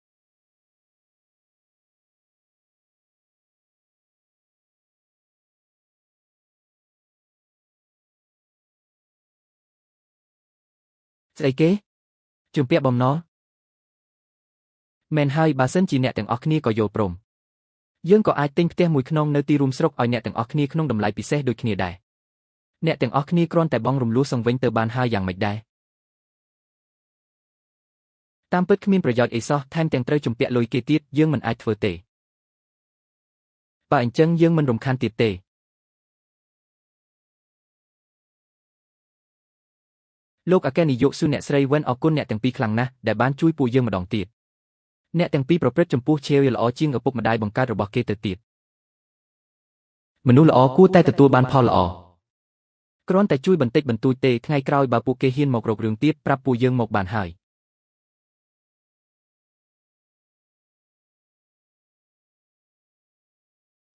ស្អីគេជំពាក់បំណុលមែនហើយបើសិនជាអ្នកទាំងអស់គ្នាក៏យល់ព្រមយើងក៏អាចទិញផ្ទះមួយខ្នងនៅទីរួមស្រុកឲ្យអ្នកទាំងអស់គ្នាក្នុងតម្លៃពិសេសដូចគ្នាដែរអ្នកទាំងអស់គ្នាគ្រាន់តែបងរំលោះសងវិញទៅបានហើយយ៉ាងម៉េចដែរតាមពិតគ្មានប្រយោជន៍អីសោះថែមទាំងត្រូវជំពាក់លុយគេទៀតយើងមិនអាចធ្វើទេបើអញ្ចឹងយើងមិនរំខានទៀតទេលោកអគ្គនាយកស៊ូអ្នកស្រីវិនអរគុណអ្នកទាំងពីរខ្លាំងណាស់ដែលបានជួយពួកយើងម្ដងទៀតអ្នកទាំងពីរប្រព្រឹត្តចំពោះឆាវល្អជាងឪពុកម្ដាយបង្កើតរបស់គេទៅទៀតមនុស្សល្អគួរតែទទួលបានផលល្អគ្រាន់តែជួយបន្តិចបន្តួចទេថ្ងៃក្រោយបើពួកគេហ៊ានមករករឿងទៀតប្រាប់ពួកយើងមកបានហើយ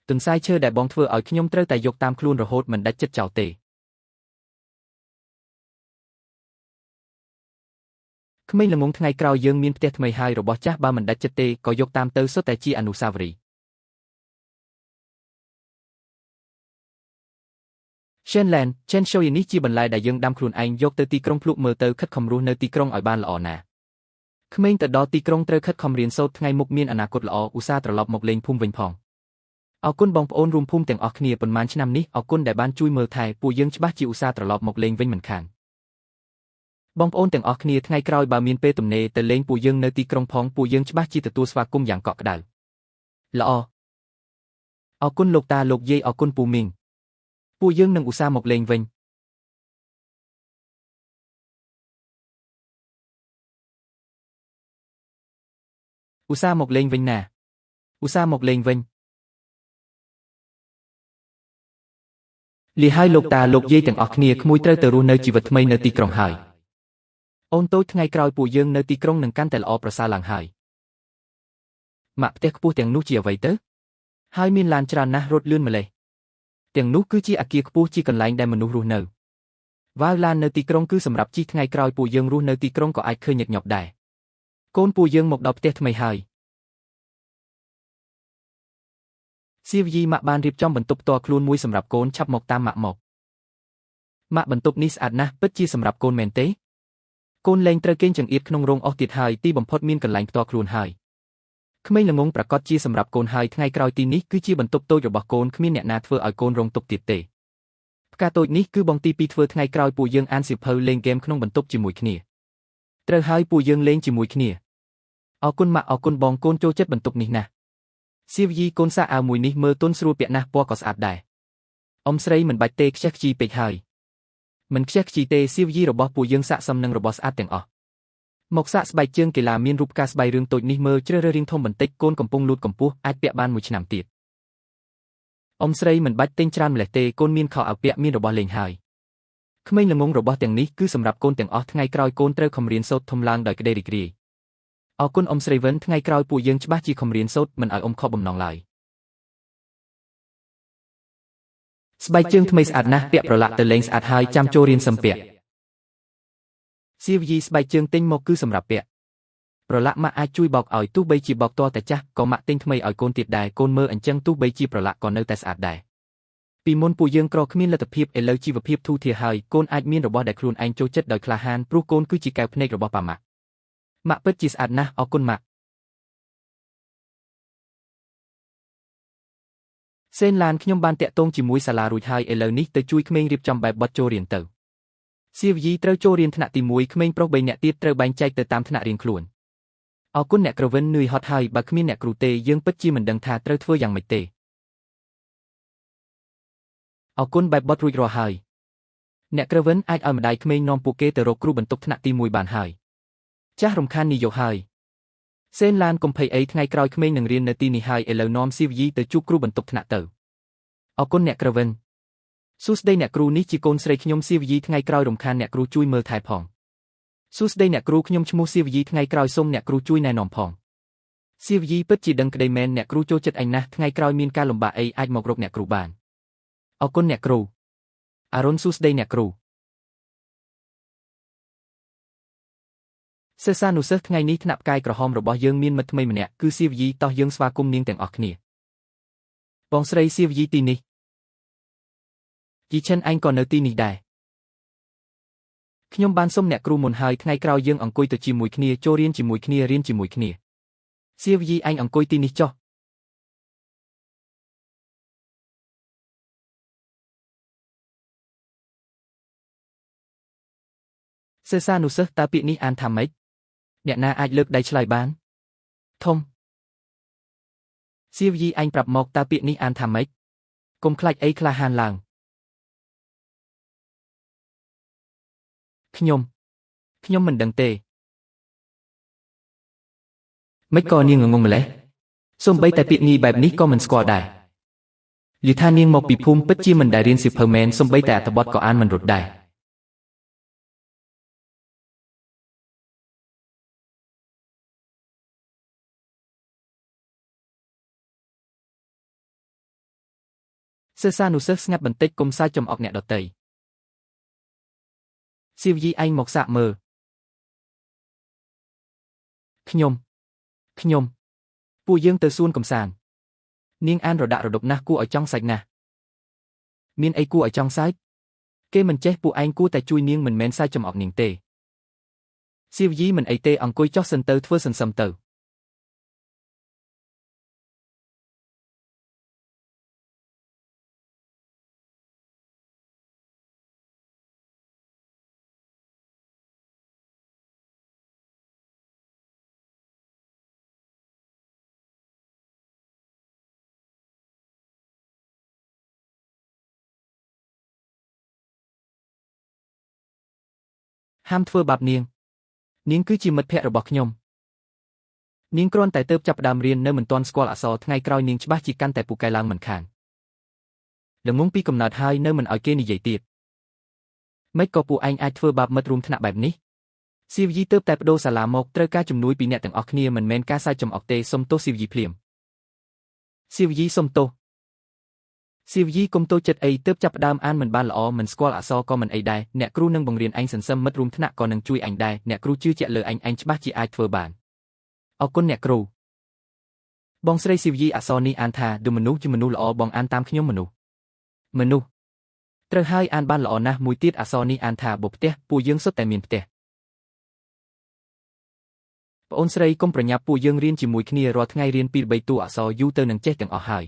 ទន្សាយឈើដែលបងធ្វើឲ្យខ្ញុំត្រូវតែយកតាមខ្លួនរហូតមិនដាច់ចិត្តចោលទេក្មេងល្ងងថ្ងៃក្រោយយើងមានផ្ទះថ្មីហើយរបស់ចាស់បើមិនដាច់ចិត្តទេក៏យកតាមទៅសុទ្ធតែជាអនុស្សាវរីយ៍Shenland នេះជាបន្លែដែលយើងដាំខ្លួនឯងយកទៅទីក្រុងភ្លក់មើលទៅខិតខំរស់នៅទីក្រុងឲ្យបានល្អណាស់ក្មេងទៅដល់ទីក្រុងត្រូវខិតខំរៀនសូត្រថ្ងៃមុខមានអនាគតល្អឧស្សាហ៍ត្រឡប់មកលេងភូមិវិញផងអរគុណបងប្អូនរួមភូមិទាំងអស់គ្នាប៉ុន្មានឆ្នាំនេះអរគុណដែលបានជួយមើលថែពួកយើងច្បាស់ជាឧស្សាហ៍ត្រឡប់មកលេងវិញមិនខានបងប្អូនទាំងអស់គ្នាថ្ងៃក្រោយបើមានពេលទំនេរទៅលេងពួកយើងនៅទីក្រុងផងពួកយើងច្បាស់ជាទទួលស្វាគមន៍យ៉ាងកក់ក្ដៅល្អអរគុណលោកតាលោកយាយអរគុណពូមីងពួកយើងនឹងឧស្សាហ៍មកលេងវិញឧស្សាហ៍មកលេងវិញណាឧស្សាហ៍មកលេងវិញលីហើយលោកតាលោកយាយទាំងអស់គ្នាក្មួយត្រូវទៅរស់នៅជីវិតថ្មីនៅទីក្រុងហើយអូនតូចថ្ងៃក្រោយពួកយើងនៅទីក្រុងនឹងកាន់តែល្អប្រសើរឡើងហើយម៉ាក់ផ្ទះខ្ពស់ទាំងនោះជាអ្វីទៅហើយមានឡានច្រើនណាស់រត់លឿនម្លេះទាំងនោះគឺជាអគារខ្ពស់ជាកន្លែងដែលមនុស្សរស់នៅវ៉ាវឡាននៅទីក្រុងគឺសម្រាប់ជិះថ្ងៃក្រោយពួកយើងរស់នៅទីក្រុងក៏អាចឃើញញឹកញាប់ដែរកូនពួកយើងមកដល់ផ្ទះថ្មីហើយសៀវយីម៉ាក់បានរៀបចំបន្ទប់ផ្ទាល់ខ្លួនមួយសម្រាប់កូនឆាប់មកតាមម៉ាក់មកម៉ាក់បន្ទប់នេះស្អាតណាស់ពិតជាសម្រាប់កូនមែនទេកូនលែងត្រូវគេងចង្អៀតក្នុងរោងអស់ទៀតហើយទីបំផុតមានកន្លែងផ្ទាល់ខ្លួនហើយក្មេងល្ងងប្រកាសជាសម្រាប់កូនហើយថ្ងៃក្រោយទីនេះគឺជាបន្ទប់តូចរបស់កូនគ្មានអ្នកណាធ្វើឲ្យកូនរងទុក្ខទៀតទេផ្កាតូចនេះគឺបងទី2ធ្វើថ្ងៃក្រោយពួកយើងអានសៀវភៅលេងហ្គេមក្នុងបន្ទប់ជាមួយគ្នាត្រូវហើយពួកយើងលេងជាមួយគ្នាអរគុណម៉ាក់អរគុណបងកូនចូលចិត្តបន្ទប់នេះណាស់សៀវយីកូនសាអាវមួយនេះមើលទន់ស្រួលពាក់ណាស់ពណ៌ក៏ស្អាតដែរអ៊ំស្រីមិនបាច់ទេខ្ជិះខ្ជីពេកហើយមិនខ្ជិះខ្ជីទេសៀវយីរបស់ពួកយើងស័ក្តិសមនឹងរបស់ស្អាតទាំងអស់មកសាកស្បែកជើងកីឡាមានរូបផ្កាស្បៃរឿងតូចនេះមើលជ្រើសរើសរៀងធំបន្តិចកូនកំពុងលូតកម្ពស់អាចពាក់បានមួយឆ្នាំទៀតអ៊ំស្រីមិនបាច់ទិញច្រើនម្លេះទេកូនមានខោអាវពាក់មានរបស់លេងហើយក្មេងល្ងងរបស់ទាំងនេះគឺសម្រាប់កូនទាំងអស់ថ្ងៃក្រោយកូនត្រូវខំរៀនសូត្រធំឡើងដោយក្តីរីករាយអរគុណអ៊ំស្រីវិនថ្ងៃក្រោយពួកយើងច្បាស់ជាខំរៀនសូត្រមិនឲ្យអ៊ំខកបំណងឡើយស្បែកជើងថ្មីស្អាតណាស់ពាក់ប្រឡាក់ទៅលេងស្អាតហើយចាំចូលរៀនសឹមពាក់សៀវយីស្បែកជើងទិញមកគឺសម្រាប់ពាក់ប្រឡាក់ម៉ាក់អាចជួយបោកឲ្យទោះបីជាបោកតតែចាស់ក៏ម៉ាក់ទិញថ្មីឲ្យកូនទៀតដែរកូនមើលអញ្ចឹងទោះបីជាប្រឡាក់ក៏នៅតែស្អាតដែរពីមុនពួកយើងក្រគ្មានលទ្ធភាពឥឡូវជីវភាពធូរធារហើយកូនអាចមានរបស់ដែលខ្លួនឯងចូលចិត្តដោយក្លាហានព្រោះកូនគឺជាកែវភ្នែករបស់ប៉ាម៉ាក់ម៉ាក់ពិតជាស្អាតណាស់អរគុណម៉ាក់សេនឡានខ្ញុំបានតាក់ទងជាមួយសាលារួចហើយឥឡូវនេះទៅជួយក្មេងរៀបចំបែបបទចូលរៀនទៅសៀវយីត្រូវចូលរៀនថ្នាក់ទី1ក្មេងប្រុស3នាក់ទៀតត្រូវបែងចែកទៅតាមថ្នាក់រៀនខ្លួនអរគុណអ្នកក្រវិននឿយហត់ហើយបើគ្មានអ្នកគ្រូទេយើងពិតជាមិនដឹងថាត្រូវធ្វើយ៉ាងម៉េចទេអរគុណបែបបទរួចរាល់ហើយអ្នកក្រវិនអាចឲ្យម្ដាយក្មេងនាំពួកគេទៅរកគ្រូបន្ទប់ថ្នាក់ទី1បានហើយចាស់រំខាននេះយកហើយសេនឡានកុំភ័យអីថ្ងៃក្រោយក្មេងនឹងរៀននៅទីនេះហើយឥឡូវនាំសៀវយីទៅជួបគ្រូបន្ទប់ថ្នាក់ទៅអរគុណអ្នកក្រវិនសួស្ដីអ្នកគ្រូនេះជាកូនស្រីខ្ញុំសៀវយីថ្ងៃក្រោយរំខានអ្នកគ្រូជួយមើលថែផងសួស្ដីអ្នកគ្រូខ្ញុំឈ្មោះសៀវយីថ្ងៃក្រោយសូមអ្នកគ្រូជួយណែនាំផង សៀវយីពិតជាដឹងក្តីមែនអ្នកគ្រូចូលចិត្តអញណាស់ថ្ងៃក្រោយមានការលំបាកអីអាចមករកអ្នកគ្រូបានអរគុណអ្នកគ្រូអរុនសួស្តីអ្នកគ្រូសិស្សានុសិស្សថ្ងៃនេះថ្នាក់ផ្កាយក្រហមរបស់យើងមានមិត្តថ្មីម្នាក់គឺសៀវយីតោះយើងស្វាគមន៍នាងទាំងអស់គ្នាបងស្រីសៀវយីទីនេះជីឈិនឯងក៏នៅទីនេះដែរខ្ញុំបានសុំអ្នកគ្រូមុនហើយថ្ងៃក្រោយយើងអង្គុយទៅជាមួយគ្នាចូលរៀនជាមួយគ្នារៀនជាមួយគ្នាសៀវយីឯងអង្គុយទីនេះចុះសិស្សានុសិស្សតើពាក្យនេះអានថាម៉េចអ្នកណាអាចលើកដៃឆ្លើយបានធំសៀវយីឯងប្រាប់មកតើពាក្យនេះអានថាម៉េចកុំខ្លាចអីក្លាហានឡើងខ្ញុំមិនដឹងទេមិនក៏នាងងងម្លេះសូម្បីតែពាក្យងាយបែបនេះក៏មិនស្គាល់ដែរឮថានាងមកពីភូមិពិតជាមិនដែលរៀនសៀវភៅមែនសូម្បីតែអត្ថបទក៏អានមិនរត់ដែរសិស្សានុសិស្សស្ងាត់បន្តិចកុំសើចចំអកអ្នកដទៃសៀវយីឯងមកសាកមើលខ្ញុំពួកយើងទៅសួនកំសាន្តនាងអានរដាក់រដប់ណាស់គួរឲ្យចង់សាច់ណាស់មានអីគួរឲ្យចង់សើចគេមិនចេះពួកឯងគួរតែជួយនាងមិនមែនសើចចំអកនាងទេសៀវយីមិនអីទេអង្គុយចុះសិនទៅធ្វើសន្សឹមទៅហាមធ្វើបាបនាងគឺជាមិត្តភក្តិរបស់ខ្ញុំនាងគ្រាន់តែទើបចាប់ផ្ដើមរៀននៅមិនទាន់ស្គាល់អក្សរថ្ងៃក្រោយនាងច្បាស់ជាកាន់តែពូកែឡើងមិនខានល្ងងពីកំណើតហើយនៅមិនឲ្យគេនិយាយទៀតមិនក៏ពួកឯងអាចធ្វើបាបមិត្តរួមថ្នាក់បែបនេះសៀវយីទើបតែបដូរសាលាមកត្រូវការជំនួយពីអ្នកទាំងអស់គ្នាមិនមែនការសើចចំអកទេសុំទោសសៀវយីភ្លាមសៀវយីសុំទោសសៀវយីកុំតូចចិត្តអីទើបចាប់ផ្ដើមអានមិនបានល្អមិនស្គាល់អក្សរក៏មិនអីដែរអ្នកគ្រូនឹងបង្រៀនឯងសន្សឹមមិត្តរួមថ្នាក់ក៏នឹងជួយអញដែរអ្នកគ្រូជឿជាក់លើអញច្បាស់ជាអាចធ្វើបានអរគុណអ្នកគ្រូបងស្រីសៀវយីអក្សរនេះអានថាឌឺមនុស្សជាមនុស្សល្អបងអានតាមខ្ញុំមនុស្សត្រូវហើយអានបានល្អណាស់មួយទៀតអក្សរនេះអានថាបុផ្ទះពួកយើងសុទ្ធតែមានផ្ទះប្អូនស្រីកុំប្រញាប់ពួកយើងរៀនជាមួយគ្នារាល់ថ្ងៃរៀនពី3តួអក្សរយូរទៅនឹងចេះទាំងអស់ហើយ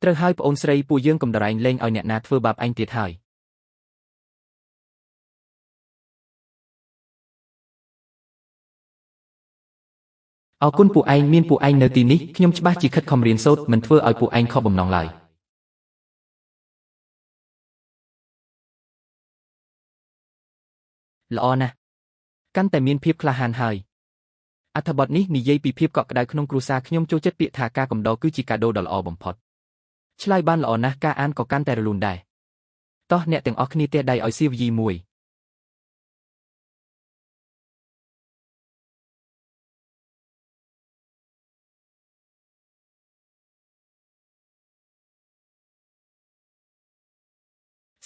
ត្រូវហើយប្អូនស្រីពួកយើងកុំដរែងលេងឲ្យអ្នកណាធ្វើបាបឯងទៀតហើយអរគុណពួកឯងមានពួកឯងនៅទីនេះខ្ញុំច្បាស់ជាខិតខំរៀនសូត្រមិនធ្វើឲ្យពួកឯងខកបំណងឡើយល្អណាស់កាន់តែមានភាពក្លាហានហើយអត្ថបទនេះនិយាយពីភាពកក់ក្ដៅក្នុងគ្រួសារខ្ញុំចូលចិត្តពាក្យថាការកំដរគឺជាកាដូដ៏ល្អបំផុតឆ្លើយបានល្អណាស់ការអានក៏កាន់តែរលូនដែរតោះអ្នកទាំងអស់គ្នាទះដៃឲ្យសៀវយីមួយ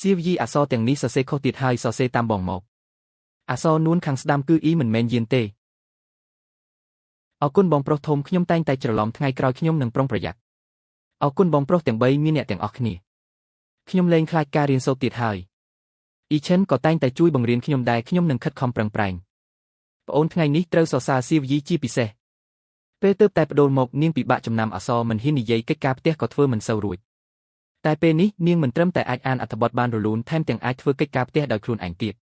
សៀវយីអក្សរទាំងនេះសរសេរខុសទៀតហើយសរសេរតាមបងមកអក្សរនួនខាងស្ដាំគឺអ៊ីមិនមែនយានទេអរគុណបងប្រុសធំខ្ញុំតែងតែច្រឡំថ្ងៃក្រោយខ្ញុំនឹងប្រុងប្រយ័ត្នអរគុណបងប្រុសទាំង3មានអ្នកទាំងអស់គ្នាខ្ញុំលែងខ្លាចការរៀនសូត្រទៀតហើយអ៊ីឈិនក៏តែងតែជួយបង្រៀនខ្ញុំដែរខ្ញុំនឹងខិតខំប្រឹងប្រែងប្អូនថ្ងៃនេះត្រូវសរសើរសៀវយីជាពិសេសពេលទើបតែបដូរមកនាងពិបាកចំណាំអក្សរមិនហ៊ាននិយាយកិច្ចការផ្ទះក៏ធ្វើមិនសូវរួចតែពេលនេះនាងមិនត្រឹមតែអាចអានអត្ថបទបានរលូនថែមទាំងអាចធ្វើកិច្ចការផ្ទះដោយខ្លួនឯងទៀត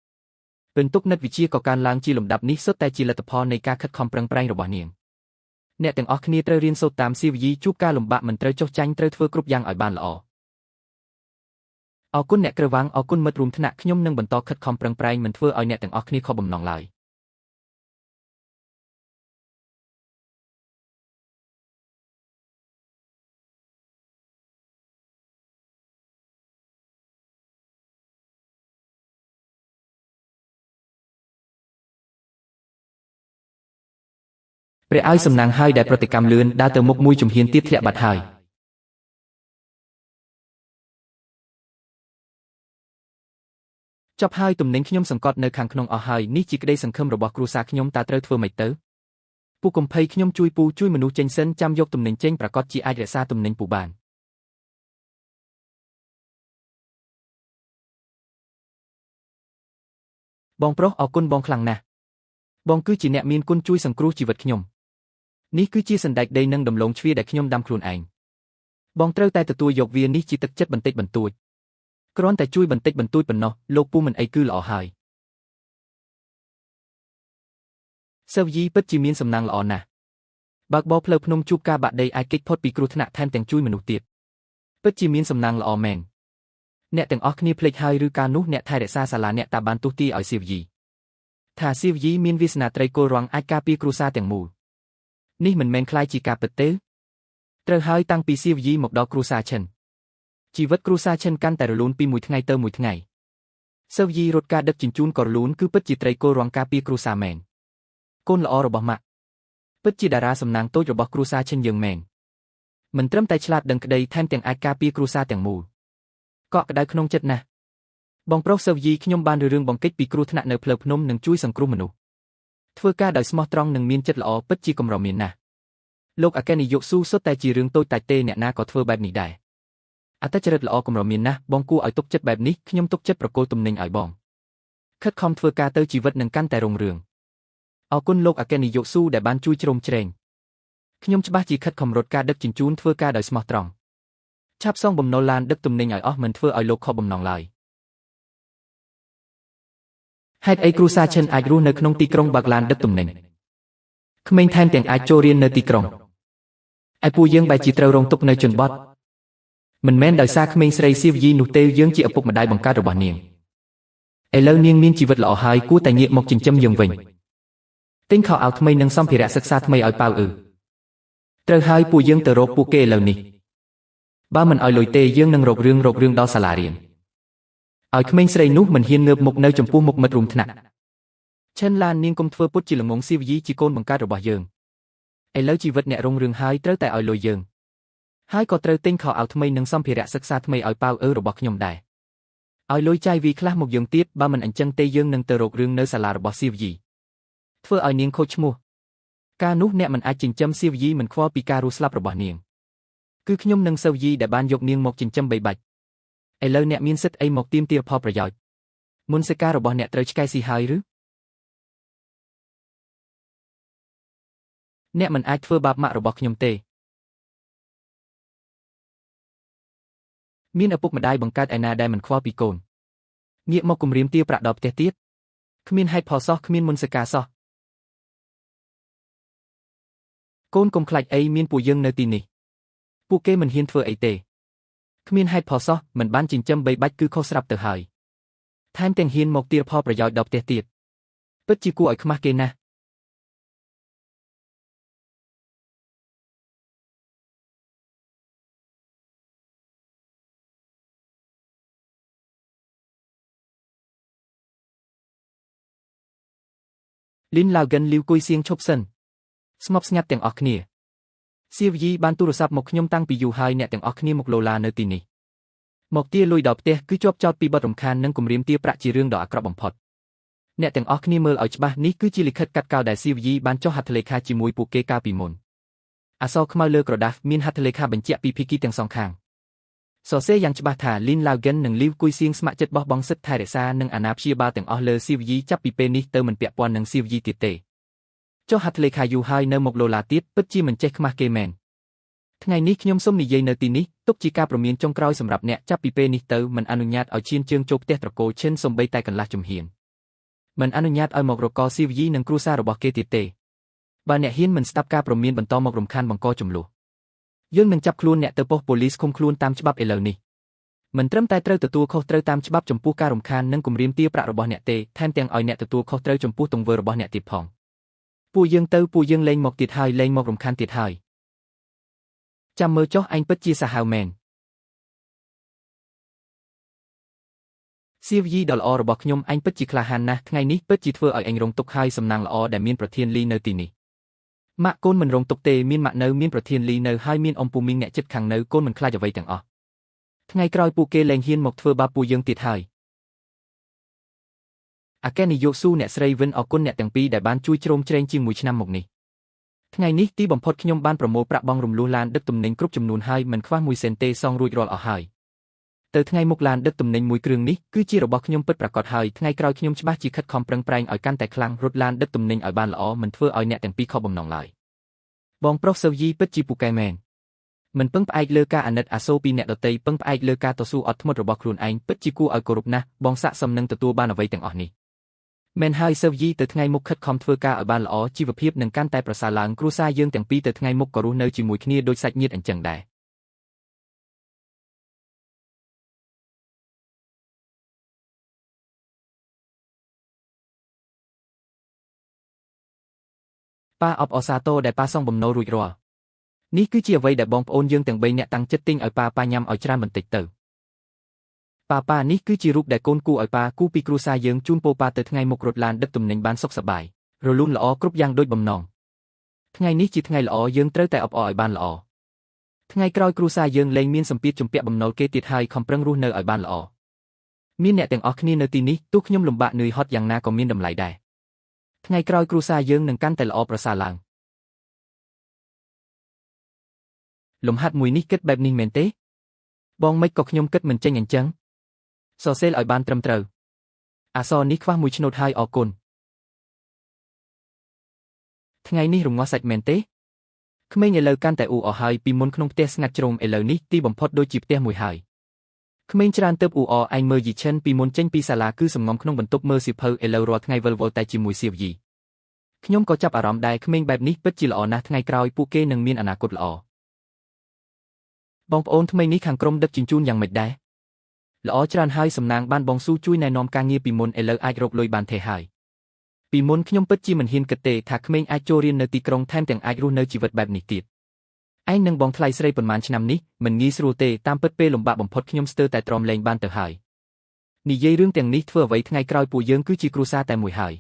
ពិន្ទុគណិតវិទ្យាក៏កើនឡើងជាលំដាប់នេះសុទ្ធតែជាលទ្ធផលនៃការខិតខំប្រឹងប្រែងរបស់នាងអ្នកទាំងអស់គ្នាត្រូវរៀនសូត្រតាមសៀវយីជួបការលំបាកមិនត្រូវចុះចាញ់ត្រូវធ្វើគ្រប់យ៉ាងឲ្យបានល្អអរគុណអ្នកក្រវាងអរគុណមិត្តរួមថ្នាក់ខ្ញុំនឹងបន្តខិតខំប្រឹងប្រែងមិនធ្វើឲ្យអ្នកទាំងអស់គ្នាខកបំណងឡើយ ព្រះឲ្យសំណាងហើយដែលប្រតិកម្មលឿនដើរទៅមុខមួយជំហានទៀតធ្លាក់បាត់ហើយចប់ហើយទំនិញខ្ញុំសង្កត់នៅខាងក្នុងអស់ហើយនេះជាក្តីសង្ឃឹមរបស់គ្រួសារខ្ញុំតើត្រូវធ្វើម៉េចទៅពូកំភៃខ្ញុំជួយមនុស្សចេញសិនចាំយកទំនិញចេញប្រកាសជាអាចរក្សាទំនិញពូបានបងប្រុសអរគុណបងខ្លាំងណាស់បងគឺជាអ្នកមានគុណជួយសង្គ្រោះជីវិតខ្ញុំនេះគឺជាសណ្ដែកដីនិងដំឡូងជ្វាដែលខ្ញុំដាំខ្លួនឯងបងត្រូវតែទទួលយកវានេះជាទឹកចិត្តបន្តិចបន្តួចគ្រាន់តែជួយបន្តិចបន្តួចប៉ុណ្ណោះលោកពូមិនអីគឺល្អហើយសើវយីពិតជាមានសំណាងល្អណាស់បើកបោផ្លូវភ្នំជួបការបាក់ដីអាចគេចផុតពីគ្រោះថ្នាក់ថែមទាំងជួយមនុស្សទៀតពិតជាមានសំណាងល្អមែនអ្នកទាំងអស់គ្នាភ្លេចហើយឬការនោះអ្នកថែរក្សាសាលាអ្នកតាបានទុះទាឲ្យសៀវយីថាសៀវយីមានវាសនាត្រីគោលរងអាចការពារគ្រួសារទាំងមូលនេះមិនមែនខ្លាយជាការពិតទេត្រូវហើយតាំងពីសៀវយីមកដល់គ្រួសារឈិនជីវិតគ្រួសារឈិនកាន់តែរលូនពីមួយថ្ងៃទៅមួយថ្ងៃសៀវយីរត់ការដឹកជញ្ជូនក៏រលូនគឺពិតជាត្រីគោលរងការពារគ្រួសារមែនកូនល្អរបស់ម៉ាក់ពិតជាតារាសំណាងតូចរបស់គ្រួសារឈិនយើងមែនមិនត្រឹមតែឆ្លាតដឹងក្តីថែមទាំងអាចការពារគ្រួសារទាំងមូលកក់ក្ដៅក្នុងចិត្តណាស់បងប្រុសសើវយីខ្ញុំបានរឿងបង្កិច្ចពីគ្រោះថ្នាក់នៅផ្លូវភ្នំនិងជួយសង្គ្រោះមនុស្សធ្វើការដោយស្មោះត្រង់និងមានចិត្តល្អពិតជាកម្រមានណាស់លោកអគ្គនាយកស៊ូសុទ្ធតែជារឿងតូចតាចទេអ្នកណាក៏ធ្វើបែបនេះដែរអត្តចរិតល្អកម្រមានណាស់បងគួរឲ្យទុកចិត្តបែបនេះខ្ញុំទុកចិត្តប្រគល់ទំនិញឲ្យបងខិតខំធ្វើការទៅជីវិតនឹងកាន់តែរុងរឿងអរគុណលោកអគ្គនាយកស៊ូដែលបានជួយជ្រោមជ្រែងខ្ញុំច្បាស់ជាខិតខំរត់ការដឹកជញ្ជូនធ្វើការដោយស្មោះត្រង់ឆាប់សងបំណុលឡានដឹកទំនិញឲ្យអស់មិនធ្វើឲ្យលោកខកបំណងឡើយហេតុអីគ្រូសាឈិនអាចរស់នៅក្នុងទីក្រុងបើកឡានដឹកទំនិញក្មេងថែមទាំងអាចចូលរៀននៅទីក្រុងឯពូយើងបែរជាត្រូវរងទុក្ខនៅជនបទមិនមែនដោយសារក្មេងស្រីសៀវយីនោះទេយើងជាឪពុកម្ដាយបង្កើតរបស់នាងឥឡូវនាងមានជីវិតល្អហើយគួរតែងាកមកចិញ្ចឹមយើងវិញទិញខោអាវថ្មីនិងសម្ភារៈសិក្សាថ្មីឲ្យប៉ៅត្រូវហើយពូយើងទៅរកពួកគេឥឡូវនេះបើមិនឲ្យលុយទេយើងនឹងរករឿងដល់សាលារៀនឲ្យក្មេងស្រីនោះមិនហ៊ានងើបមុខនៅចំពោះមុខមិត្តរួមថ្នាក់ឈិនឡាននាងកុំធ្វើពុតជាល្ងងសៀវយីជាកូនបង្កើតរបស់យើងឥឡូវជីវិតអ្នករុងរឿងហើយត្រូវតែឲ្យលុយយើងហើយក៏ត្រូវទិញខោអាវថ្មីនិងសម្ភារៈសិក្សាថ្មីឲ្យប៉ៅរបស់ខ្ញុំដែរឲ្យលុយចាយវីខ្លះមកយើងទៀតបើមិនអញ្ចឹងទេយើងនឹងទៅរករឿងនៅសាលារបស់សៀវយីធ្វើឲ្យនាងខូចឈ្មោះការនោះអ្នកមិនអាចចិញ្ចឹមសៀវយីមិនខ្វល់ពីការរស់ស្លាប់របស់នាងគឺខ្ញុំនិងសៀវយីដែលបានយកនាងមកចិញ្ចឹមបីបាច់ឥឡូវអ្នកមានសិទ្ធិអីមកទាមទារផលប្រយោជន៍មុនសិការបស់អ្នកត្រូវឆ្កែស៊ីហើយឬអ្នកមិនអាចធ្វើបាបម៉ាក់របស់ខ្ញុំទេមានឪពុកម្ដាយបង្កើតឯណាដែលមិនខ្វល់ពីកូនងាកមកគំរាមទារប្រាក់ដល់ផ្ទះទៀតគ្មានហេតុផលសោះគ្មានមុនសិកាសោះកូនកុំខ្លាចអីមានពួកយើងនៅទីនេះពួកគេមិនហ៊ានធ្វើអីទេគ្មានហេតុផលសោះមិនបានចិញ្ចឹមបីបាច់គឺខុសស្រាប់ទៅហើយថែមទាំងហ៊ានមកទារផលប្រយោជន៍ដល់ផ្ទះទៀតពិតជាគួរឲ្យខ្មាស់គេណាស់លីនឡាវហ្គិនលីវគួយសៀងឈប់សិនស្ងប់ស្ងាត់ទាំងអស់គ្នាសៀវយីបានទូរស័ព្ទមកខ្ញុំតាំងពីយូរហើយអ្នកទាំងអស់គ្នាមកលោឡានៅទីនេះមកទារលុយដល់ផ្ទះគឺជាប់ចោតពីបទរំខាននិងគំរាមទារប្រាក់ជារឿងដ៏អាក្រក់បំផុតអ្នកទាំងអស់គ្នាមើលឲ្យច្បាស់នេះគឺជាលិខិតកាត់កោដែលសៀវយីបានចុះហត្ថលេខាជាមួយពួកគេកាលពីមុនអក្សរខ្មៅលើក្រដាសមានហត្ថលេខាបញ្ជាក់ពីភាគីទាំងសងខាងសរសេរយ៉ាងច្បាស់ថាលីនឡាវហ្គិននិងលីវគួយសៀងស្ម័គ្រចិត្តបោះបង់សិទ្ធិថែរក្សានិងអាណាព្យាបាលទាំងអស់លើសៀវយីចាប់ពីពេលនេះទៅមិនពាក់ព័ន្ធនឹងសៀវយីទៀតទេចុះហត្ថលេខាយូរហើយនៅមកលោឡាទៀតពិតជាមិនចេះខ្មាស់គេមែនថ្ងៃនេះខ្ញុំសូមនិយាយនៅទីនេះទុកជាការព្រមានចុងក្រោយសម្រាប់អ្នកចាប់ពីពេលនេះទៅមិនអនុញ្ញាតឲ្យឈានជើងចូលផ្ទះត្រកូលឈិនសំបីតែកន្លះជំហានមិនអនុញ្ញាតឲ្យមករកសៀវយីនិងគ្រួសាររបស់គេទៀតទេបើអ្នកហ៊ានមិនស្ដាប់ការព្រមានបន្តមករំខានបង្កចំនួនយើងនឹងចាប់ខ្លួនអ្នកទៅប៉ុស្តិ៍ប៉ូលីសឃុំខ្លួនតាមច្បាប់ឥឡូវនេះមិនត្រឹមតែត្រូវទទួលខុសត្រូវតាមច្បាប់ចំពោះការរំខាននិងគំរាមទារប្រាក់របស់អ្នកទេថែមទាំងឲ្យអ្នកទទួលខុសត្រូវចំពោះទង្វើរបស់អ្នកទៀតផងពួកយើងលែងមកទៀតហើយលែងមករំខានទៀតហើយចាំមើលចុះឯងពិតជាសាហាវមែនសៀវយីដ៏ល្អរបស់ខ្ញុំឯងពិតជាក្លាហានណាស់ថ្ងៃនេះពិតជាធ្វើឲ្យឯងរងទុក្ខហើយសំណាងល្អដែលមានប្រធានលីនៅទីនេះ ម៉ាក់កូនមិនរងទុកទេមានម៉ាក់នៅមានប្រធានលីនៅហើយមានអ៊ំពូមីងអ្នកចិត្តខាងនៅកូនមិនខ្លាចអ្វីទាំងអស់ថ្ងៃក្រោយពួកគេលែងហ៊ានមកធ្វើបាបពួកយើងទៀតហើយអគ្គនាយកស៊ូអ្នកស្រីវិនអរគុណអ្នកទាំងពីរដែលបានជួយជ្រោមជ្រែងជាង1ឆ្នាំមកនេះថ្ងៃនេះទីបំផុតខ្ញុំបានប្រមូលប្រាក់បង់រំលោះឡានដឹកទំនិញគ្រប់ចំនួនហើយមិនខ្វះ1សេនទេសងរួចរាល់អស់ហើយទៅថ្ងៃមុខឡានដឹកទំនិញមួយគ្រឿងនេះគឺជារបស់ខ្ញុំពិតប្រាកដហើយថ្ងៃក្រោយខ្ញុំច្បាស់ជាខិតខំប្រឹងប្រែងឲ្យកាន់តែខ្លាំងរត់ឡានដឹកទំនិញឲ្យបានល្អមិនធ្វើឲ្យអ្នកទាំងពីរខកបំណងឡើយបងប្រុសសើយីពិតជាពូកែមែនមិនពឹងផ្អែកលើការអាណិតអាសូរពីអ្នកដទៃពឹងផ្អែកលើការតស៊ូអត់ធ្មត់របស់ខ្លួនឯងពិតជាគួរឲ្យគោរពណាស់បងស័ក្តិសមនឹងទទួលបានអ្វីទាំងអស់នេះមែនហើយសើយីទៅថ្ងៃមុខខិតខំធ្វើការឲ្យបានល្អជីវភាពនឹងកាន់តែប្រសើរឡើងគ្រួសារយើងទាំងពីរទៅថ្ងៃមុខក៏រស់នៅជាមួយគ្នាដូចសាច់ញាតិអញ្ចឹងដែរប៉ាអបអសាទរដែលប៉ាសងបំណុលរួចរាល់នេះគឺជាអ្វីដែលបងប្អូនយើងទាំង3នាក់តាំងចិត្តទិញឲ្យប៉ាញ៉ាំឲ្យច្រើនបន្តិចទៅប៉ានេះគឺជារូបដែលកូនគូឲ្យប៉ាគូពីគ្រួសារយើងជូនពោប៉ាទៅថ្ងៃមុខរត់ឡានដឹកទំនិញបានសុខសប្បាយរលូនល្អគ្រប់យ៉ាងដូចបំណងថ្ងៃនេះជាថ្ងៃល្អយើងត្រូវតែអបអរឲ្យបានល្អថ្ងៃក្រោយគ្រួសារយើងលែងមានសម្ពាធជំពាក់បំណុលគេទៀតហើយខំប្រឹងរស់នៅឲ្យបានល្អមានអ្នកទាំងអស់គ្នានៅទីនេះទោះខ្ញុំលំបាកនឿយហត់យ៉ាងណាក៏មានតម្លៃដែរថ្ងៃក្រោយគ្រួសារយើងនឹងកាន់តែល្អប្រសើរឡើងលំហាត់មួយនេះគិតបែបនេះមែនទេបងមិនក៏ខ្ញុំគិតមិនចេញអញ្ចឹងសរសេរឲ្យបានត្រឹមត្រូវអក្សរនេះខ្វះមួយឆ្នោតហើយអរគុណថ្ងៃនេះរងាស់សាច់មែនទេក្មេងឥឡូវកាន់តែអ៊ូអរហើយពីមុនក្នុងផ្ទះស្ងាត់ជ្រោមឥឡូវនេះទីបំផុតដូចជាផ្ទះមួយហើយក្មេងច្រើនទៅអ៊ូអរឯងមើលយីឈិនពីមុនចេញពីសាលាគឺសំងំក្នុងបន្ទប់មើលសៀវភៅឥឡូវរាល់ថ្ងៃវិលវល់តែជាមួយសៀវយីខ្ញុំក៏ចាប់អារម្មណ៍ដែរក្មេងបែបនេះពិតជាល្អណាស់ថ្ងៃក្រោយពួកគេនឹងមានអនាគតល្អបងប្អូនថ្មីនេះខាងក្រុមដឹកជញ្ជូនយ៉ាងម៉េចដែរល្អច្រើនហើយសំណាងបានបងស៊ូជួយណែនាំការងារពីមុនឥឡូវអាចរកលុយបានទេហើយពីមុនខ្ញុំពិតជាមិនហ៊ានគិតទេថាក្មេងអាចចូលរៀននៅទីក្រុងថែមទាំងអាចរស់នៅជីវិតបែបនេះទៀតឯងនឹងបងថ្លៃស្រីប៉ុន្មានឆ្នាំនេះមិនងាយស្រួលទេតាមពិតពេលលំបាកបំផុតខ្ញុំស្ទើរតែទ្រាំលែងបានទៅហើយនិយាយរឿងទាំងនេះធ្វើអ្វីថ្ងៃក្រោយពួកយើងគឺជាគ្រួសារតែមួយហើយ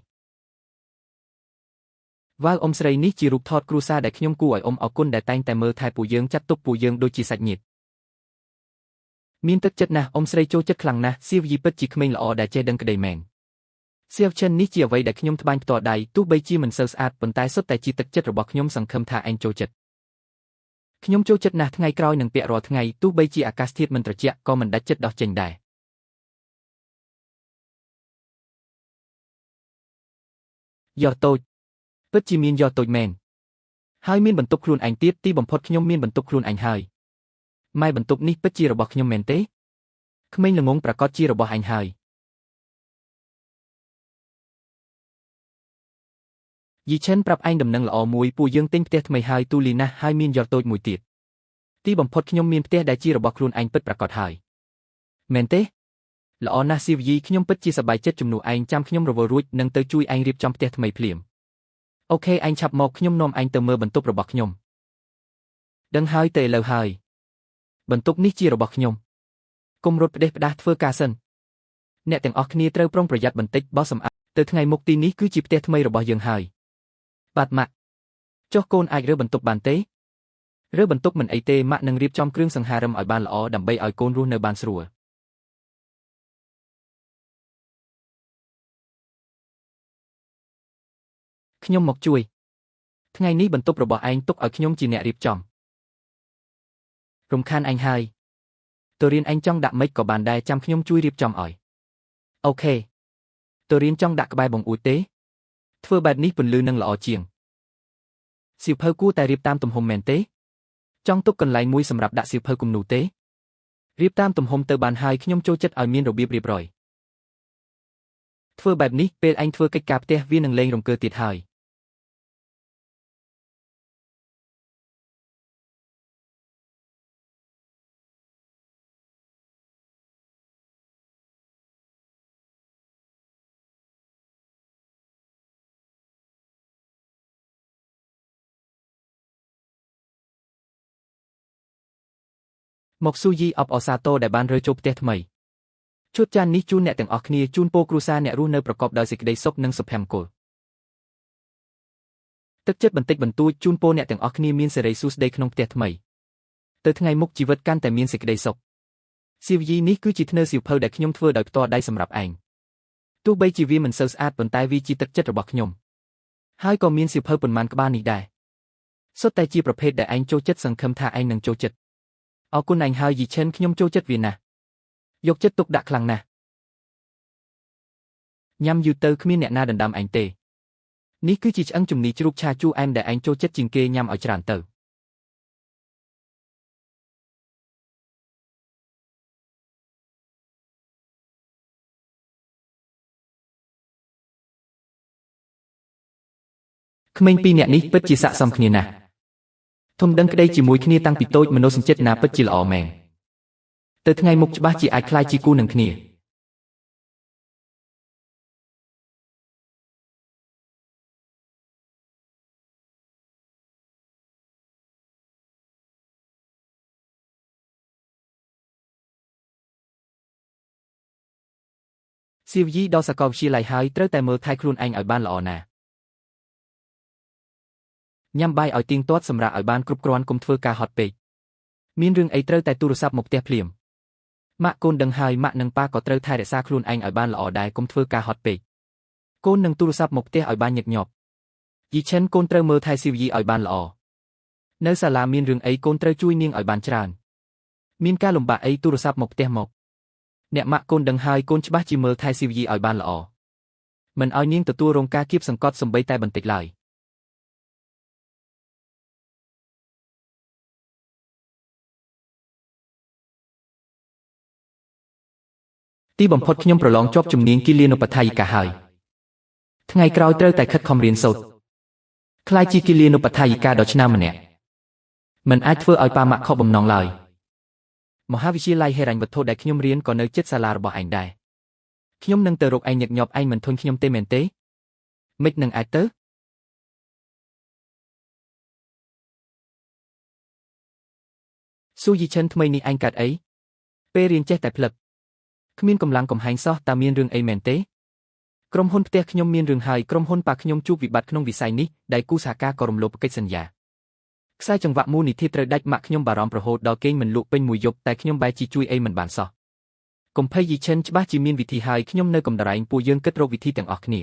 វ៉ាវអ៊ំស្រីនេះជារូបថតគ្រួសារដែលខ្ញុំគួរឲ្យអ៊ំអរគុណដែលតែងតែមើលថែពួកយើងចាត់ទុកពួកយើងដូចជាសាច់ញាតិមានទឹកចិត្តណាស់អ៊ំស្រីចូលចិត្តខ្លាំងណាស់សៀវយីពិតជាក្មេងល្អដែលចេះដឹងក្តីមែនសៀវចិននេះជាអ្វីដែលខ្ញុំត្បាញផ្ទាល់ដៃទោះបីជាមិនសូវស្អាតប៉ុន្តែសុទ្ធតែជាទឹកចិត្តរបស់ខ្ញុំសង្ឃឹមថាឯងចូលចិត្តខ្ញុំចូលចិត្តណាស់ថ្ងៃក្រោយនឹងពាក់រាល់ថ្ងៃទោះបីជាអាកាសធាតុមិនត្រជាក់ក៏មិនដាច់ចិត្តដោះចេញដែរយ៉តូចពិតជាមានយ៉តូចមែនហើយមានបន្ទប់ខ្លួនឯងទៀតទីបំផុតខ្ញុំមានបន្ទប់ខ្លួនឯងហើយម៉ែបន្ទប់នេះពិតជារបស់ខ្ញុំមែនទេក្មេងល្ងងប្រកាសជារបស់ឯងហើយយីឈិនប្រាប់ឯងដំណឹងល្អមួយពួកយើងទិញផ្ទះថ្មីហើយទូលីណាស់ហើយមានយ៉តតូចមួយទៀតទីបំផុតខ្ញុំមានផ្ទះដែលជារបស់ខ្លួនឯងពិតប្រាកដហើយមែនទេល្អណាស់សៀវយីខ្ញុំពិតជាសប្បាយចិត្តជំនួសឯងចាំខ្ញុំរវល់រួចនឹងទៅជួយឯងរៀបចំផ្ទះថ្មីភ្លាមអូខេឯងឆាប់មកខ្ញុំនាំឯងទៅមើលបន្ទប់របស់ខ្ញុំដឹងហើយទៅឥឡូវហើយបន្ទប់នេះជារបស់ខ្ញុំកុំរត់ផ្ដេសផ្ដាសធ្វើការសិនអ្នកទាំងអស់គ្នាត្រូវប្រុងប្រយ័ត្នបន្តិចបោះសម្អាតទៅថ្ងៃមុខទីនេះគឺជាផ្ទះថ្មីរបស់យើងហើយបាទម៉ាក់ចុះកូនអាចរើបន្ទប់បានទេរើបន្ទប់មិនអីទេម៉ាក់នឹងរៀបចំគ្រឿងសង្ហារិមឲ្យបានល្អដើម្បីឲ្យកូនរស់នៅបានស្រួលខ្ញុំមកជួយថ្ងៃនេះបន្ទប់របស់ឯងទុកឲ្យខ្ញុំជាអ្នករៀបចំរំខានឯងហើយទៅរៀនឯងចង់ដាក់ម៉េចក៏បានដែរចាំខ្ញុំជួយរៀបចំឲ្យអូខេទៅរៀនចង់ដាក់ក្បែរបង្អួចទេធ្វើបែបនេះពន្លឺនឹងល្អជាងសៀវភៅគួរតែរៀបតាមទំហំមែនទេចង់ទុកកន្លែងមួយសម្រាប់ដាក់សៀវភៅគំនូទេរៀបតាមទំហំទៅបានហើយខ្ញុំចូលចិត្តឲ្យមានរបៀបរៀបរយធ្វើបែបនេះពេលឯងធ្វើកិច្ចការផ្ទះវានឹងលែងរង្គើទៀតហើយមកស៊ូយីអបអសាទរដែលបានរើចូលផ្ទះថ្មីជួតចាននេះជូនអ្នកទាំងអស់គ្នាជូនពរគ្រួសារអ្នករស់នៅប្រកបដោយសេចក្តីសុខនិងសុភមង្គល ទឹកចិត្តបន្តិចបន្តួចជូនពរអ្នកទាំងអស់គ្នាមានសេរីសួស្តីក្នុងផ្ទះថ្មីទៅថ្ងៃមុខជីវិតកាន់តែមានសេចក្តីសុខសៀវយីនេះគឺជាធ្នើសៀវភៅដែលខ្ញុំធ្វើដោយផ្ទាល់ដៃសម្រាប់ឯងទោះបីជាវាមិនសូវស្អាតប៉ុន្តែវាជាទឹកចិត្តរបស់ខ្ញុំហើយក៏មានសៀវភៅប៉ុន្មានក្បាលនេះដែរសុទ្ធតែជាប្រភេទដែលឯងចូលចិត្តសង្ឃឹមថាឯងនឹងចូលចិត្តអរគុណឯងហើយយីឈិនខ្ញុំចូលចិត្តវាណាស់យកចិត្តទុកដាក់ខ្លាំងណាស់ញ៉ាំយូរទៅគ្មានអ្នកណាដណ្ដើមឯងទេនេះគឺជាឆ្អឹងជំនីជ្រូកឆាជូរអែមដែលឯងចូលចិត្តជាងគេញ៉ាំឲ្យច្រើនទៅក្មេងពីរនាក់នេះពិតជាស័ក្តិសមគ្នាណាស់ធំដឹងក្តីជាមួយគ្នាតាំងពីតូចមនោសញ្ចេតនាពិតជាល្អមែនទៅថ្ងៃមុខច្បាស់ជាអាចក្លាយជាគូនឹងគ្នាសៀវយីដល់សាកលវិទ្យាល័យហើយត្រូវតែមើលថែខ្លួនឯងឲ្យបានល្អណាស់ញ៉ាំបាយឲ្យទៀងទាត់សម្រាប់ឲ្យបានគ្រប់គ្រាន់កុំធ្វើការហត់ពេកមានរឿងអីត្រូវតែទូរស័ព្ទមកផ្ទះភ្លាមម៉ាក់កូនដឹងហើយម៉ាក់និងប៉ាក៏ត្រូវថែរក្សាខ្លួនឯងឲ្យបានល្អដែរកុំធ្វើការហត់ពេកកូននឹងទូរស័ព្ទមកផ្ទះឲ្យបានញឹកញាប់យីឈិនកូនត្រូវមើលថែសៀវយីឲ្យបានល្អនៅសាលាមានរឿងអីកូនត្រូវជួយនាងឲ្យបានច្រើនមានការលំបាកអីទូរស័ព្ទមកផ្ទះមកអ្នកម៉ាក់កូនដឹងហើយកូនច្បាស់ជាមើលថែសៀវយីឲ្យបានល្អមិនឲ្យនាងទទួលរងការគៀបសង្កត់សូម្បីតែបន្តិចឡើយទីបំផុតខ្ញុំប្រឡងជាប់ជំនាញគិលានុបដ្ឋាយិកាហើយថ្ងៃក្រោយត្រូវតែខិតខំរៀនសូត្រខ្លាយជាគិលានុបដ្ឋាយិកាដ៏ឆ្នើមម្នាក់មិនអាចធ្វើឲ្យប៉ាម៉ាក់ខកបំណងឡើយមហាវិទ្យាល័យហិរញ្ញវត្ថុដែលខ្ញុំរៀនក៏នៅជិតសាលារបស់ឯងដែរខ្ញុំនឹងទៅរកឯងញឹកញាប់ឯងមិនធុញខ្ញុំទេមែនទេមិននឹងអាចទៅស៊ូយីឈិនថ្មីនេះឯងកាត់អីពេលរៀនចេះតែផ្លឹកគ្មានកម្លាំងកំហែងសោះតើមានរឿងអីមែនទេក្រុមហ៊ុនផ្ទះខ្ញុំមានរឿងហើយក្រុមហ៊ុនប៉ាខ្ញុំជួបវិបត្តិក្នុងវិស័យនេះដែលគូសហការក៏រំលោភកិច្ចសន្យាខ្សែចង្វាក់មូលនិធិត្រូវដាច់ម៉ាក់ខ្ញុំបារម្ភរហូតដល់គេងមិនលក់ពេញមួយយប់តែខ្ញុំបែរជាជួយអីមិនបានសោះកុំភ័យយីឈិនច្បាស់ជាមានវិធីហើយខ្ញុំនៅកំដរែងពួកយើងគិតរកវិធីទាំងអស់គ្នា